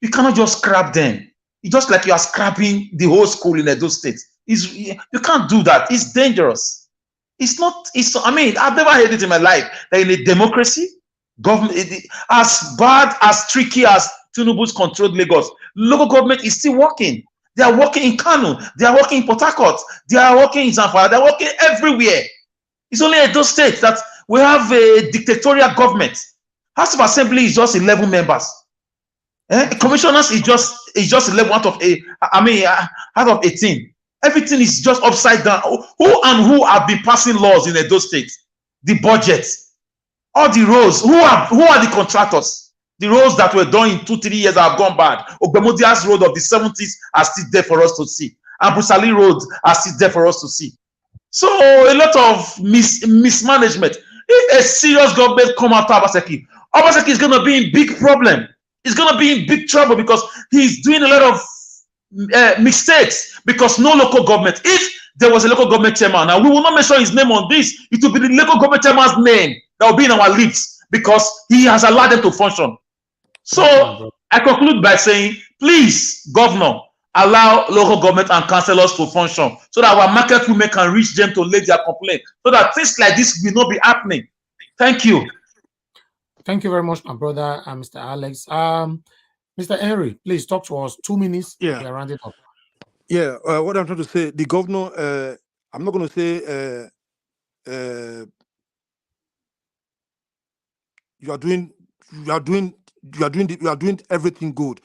You cannot just scrap them. It's just like you are scrapping the whole school in Edo State. You can't do that. It's dangerous. It's not. I mean, I've never heard it in my life that in a democracy, government, as bad, as tricky as Tinubu's controlled Lagos, local government is still working. They are working in Kano. They are working in Port Harcourt. They are working in Zamfara. They are working everywhere. It's only Edo State that we have a dictatorial government. House of Assembly is just 11 members. Commissioners is just 11 out of 18. Everything is just upside down. Who have been passing laws in Edo State? The budget, all the roads. Who are the contractors? The roads that were done in 2-3 years have gone bad. Ogbemodia's road of the 70s are still there for us to see. And Busali roads are still there for us to see. So a lot of mismanagement. If a serious government come after Obaseki is going to be in big problem. He's going to be in big trouble because he's doing a lot of mistakes because no local government. If there was a local government chairman, and we will not mention his name on this, it will be the local government chairman's name that will be in our lips because he has allowed them to function. So I conclude by saying, please, Governor, allow local government and councillors to function so that our market women can reach them to lay their complaint so that things like this will not be happening. Thank you. Thank you very much, my brother, Mr. Alex. Mr. Henry, please talk to us. 2 minutes. Yeah. We are rounding up. Yeah. What I'm trying to say, the governor. I'm not going to say you are doing everything good,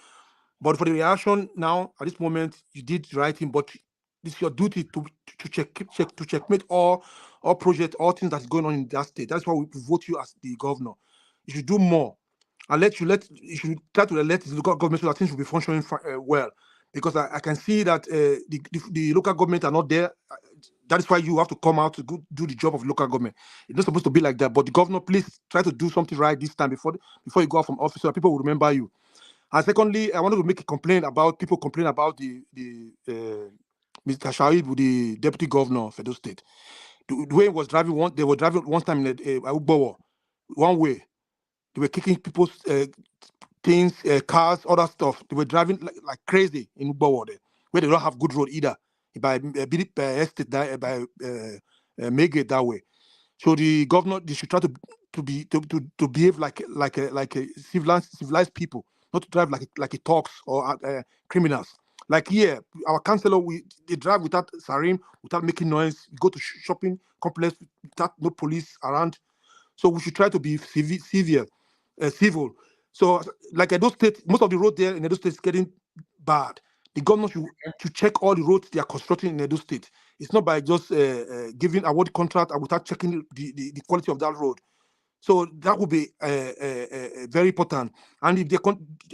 but for the reaction now at this moment, you did the right thing. But it's your duty to checkmate all projects, all things that's going on in that state. That's why we vote you as the governor. You should do more, and you should try to let the local government so that things will be functioning well. Because I can see that the local government are not there. That is why you have to come out to do the job of local government. It's not supposed to be like that. But the governor, please try to do something right this time before you go out from office so that people will remember you. And secondly, I wanted to make a complaint about people complain about the Mr. Shaib, the deputy governor of Edo State. The way he was driving they were driving one time in Ugbowo, one way. They were kicking people's things, cars, other stuff. They were driving like crazy in Ugbowo there, where they don't have good road either. By estate by make it that way. So the governor, they should try to behave like a civilized people, not to drive like a talks or criminals. Like here, our councillor, they drive without siren, without making noise. You go to shopping complex without no police around. So we should try to be civil. So like Edo State, most of the road there in Edo State is getting bad. The government should check all the roads they are constructing in Edo State. It's not by just giving award contract without checking the quality of that road. So that would be very important. And if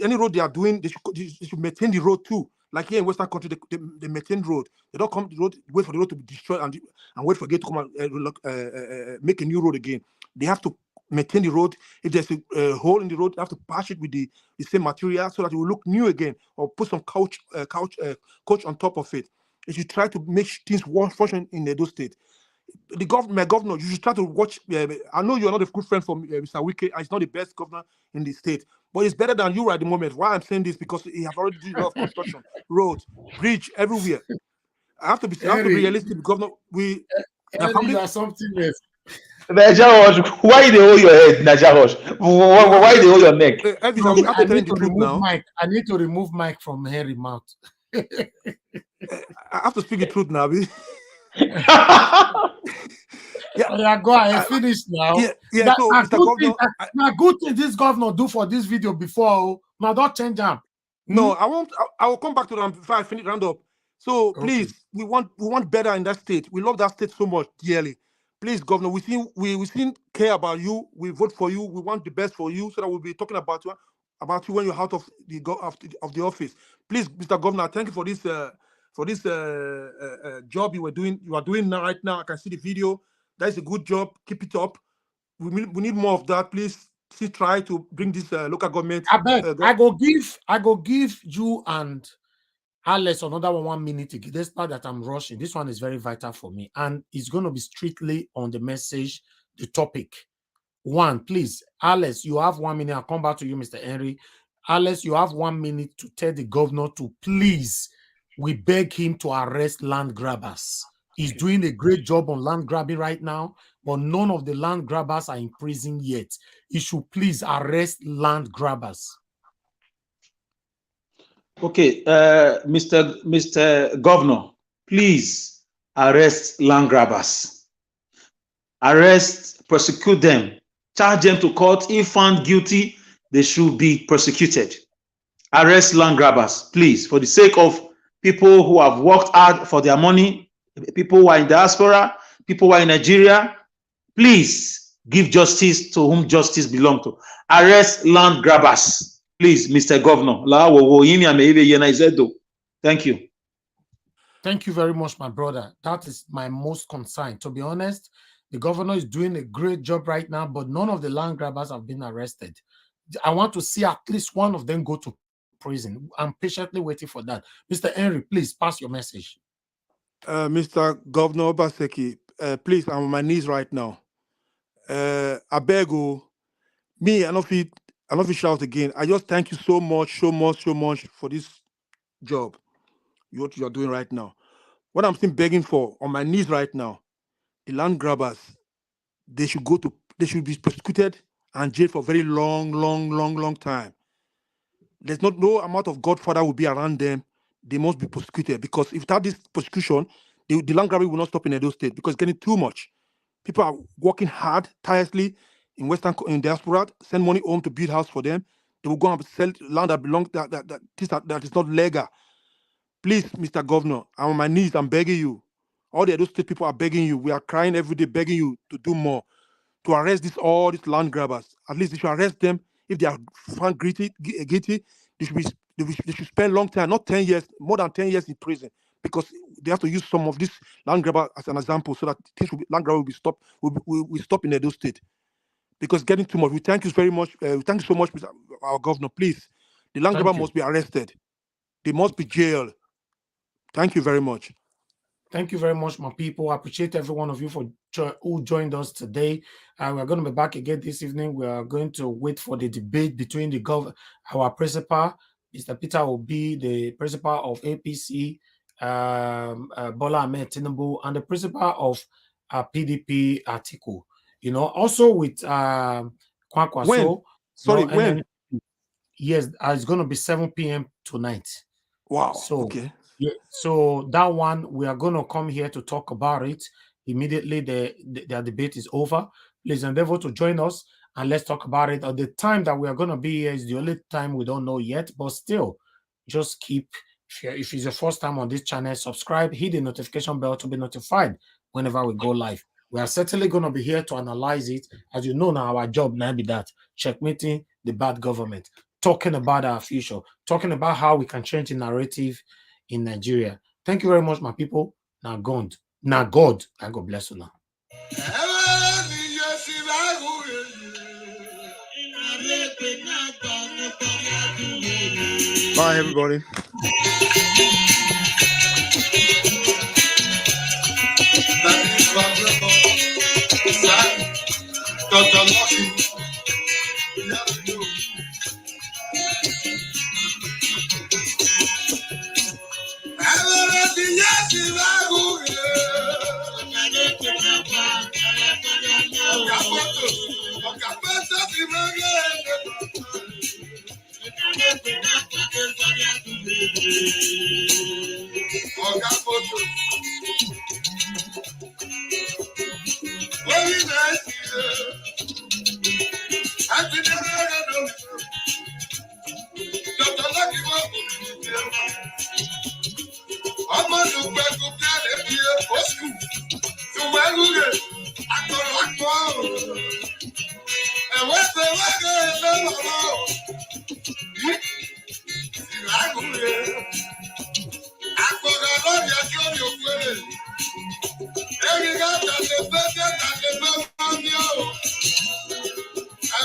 any road they are doing, they should maintain the road too. Like here in Western country, they maintain road. They don't come the road, wait for the road to be destroyed and wait for it to come and make a new road again. They have to maintain the road. If there's a hole in the road, you have to patch it with the same material so that it will look new again, or put some coach on top of it. If you try to make things function in Edo State, my governor, you should try to watch. I know you're not a good friend for Mr. Wike, and he's not the best governor in the state, but it's better than you right at the moment. Why I'm saying this, because he have already done a lot of construction, roads, bridge, everywhere. I have to be realistic, governor. You are something else. Naja, why they hold your head, Naja? Why they hold your neck? I need to remove Mike from Henry mouth. I have to speak the truth now. Yeah, go ahead, finish now. Yeah. So, now, good thing this governor do for this video before. Now, don't change them. No, I will come back to them before I finish round up. So, please, we want better in that state. We love that state so much dearly. Please, Governor, we still care about you. We vote for you. We want the best for you, so that we'll be talking about you when you're out of the office. Please, Mr. Governor, thank you for this job you are doing right now. I can see the video. That is a good job. Keep it up. We need more of that. Please still try to bring this local government. I beg, I go give you and Alex another 1 minute again. Despite that I'm rushing. This one is very vital for me. And it's going to be strictly on the message, the topic. One, please. Alex, you have 1 minute. I'll come back to you, Mr. Henry. Alex, you have 1 minute to tell the governor to please, we beg him to arrest land grabbers. He's doing a great job on land grabbing right now, but none of the land grabbers are in prison yet. He should please arrest land grabbers. Okay, Mr. Governor, please arrest land grabbers. Arrest, prosecute them, charge them to court. If found guilty, they should be prosecuted. Arrest land grabbers, please, for the sake of people who have worked hard for their money, people who are in diaspora, people who are in Nigeria. Please give justice to whom justice belongs to. Arrest land grabbers, please, Mr. Governor. Thank you. Thank you very much, my brother. That is my most concern. To be honest, the governor is doing a great job right now, but none of the land grabbers have been arrested. I want to see at least one of them go to prison. I'm patiently waiting for that. Mr. Henry, please pass your message. Mr. Governor Obaseki, please, I'm on my knees right now. I beg you, me, I don't feel shout again. I just thank you so much for this job, what you're doing right now. What I'm still begging for on my knees right now, the land grabbers, they should be prosecuted and jailed for a very long time. There's no amount of Godfather will be around them. They must be prosecuted, because if without this prosecution, the land grabbing will not stop in Edo State, because it's getting too much. People are working hard, tirelessly in diaspora, send money home to build house for them. They will go and sell land that belongs that is not legal. Please, Mr. Governor, I'm on my knees. I'm begging you. All the Edo State people are begging you. We are crying every day, begging you to do more, to arrest all these land grabbers. At least they should arrest them. If they are found guilty, they should spend long time, not 10 years, more than 10 years in prison, because they have to use some of this land grabber as an example, so that land grabber will be stopped. We stop in Edo State, because getting too much. We thank you very much. We thank you so much, Mr. Our Governor. Please, the land grabber must be arrested. They must be jailed. Thank you very much. Thank you very much, my people. I appreciate every one of you who joined us today. We're going to be back again this evening. We are going to wait for the debate between our principal, Mr. Peter Obi, the principal of APC, Bola Ahmed Tinubu, and the principal of PDP Atiku. Also with Kwankwaso. When? Sorry, when? Yes, it's going to be 7 p.m. tonight. Wow. So, okay. Yeah, so that one, we are going to come here to talk about it immediately. The debate is over. Please endeavor to join us and let's talk about it. At the time that we are going to be here is the only time we don't know yet, but still, just keep, if it's your first time on this channel, subscribe, hit the notification bell to be notified whenever we go live. We are certainly going to be here to analyze it. As you know now, our job now be that, checkmating the bad government, talking about our future, talking about how we can change the narrative in Nigeria. Thank you very much, my people. Now God, and God bless you now. Bye, everybody.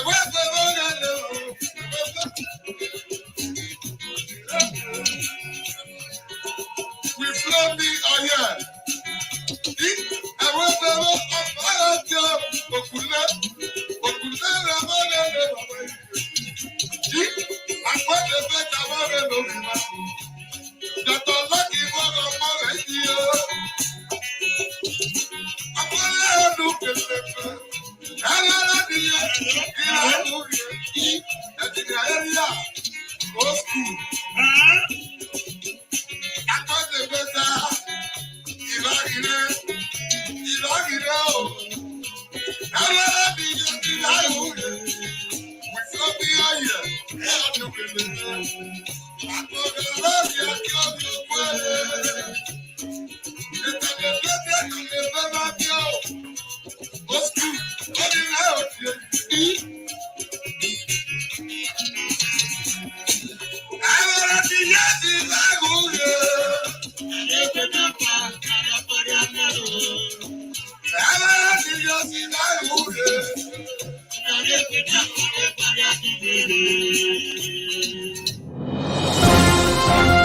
I Thank you.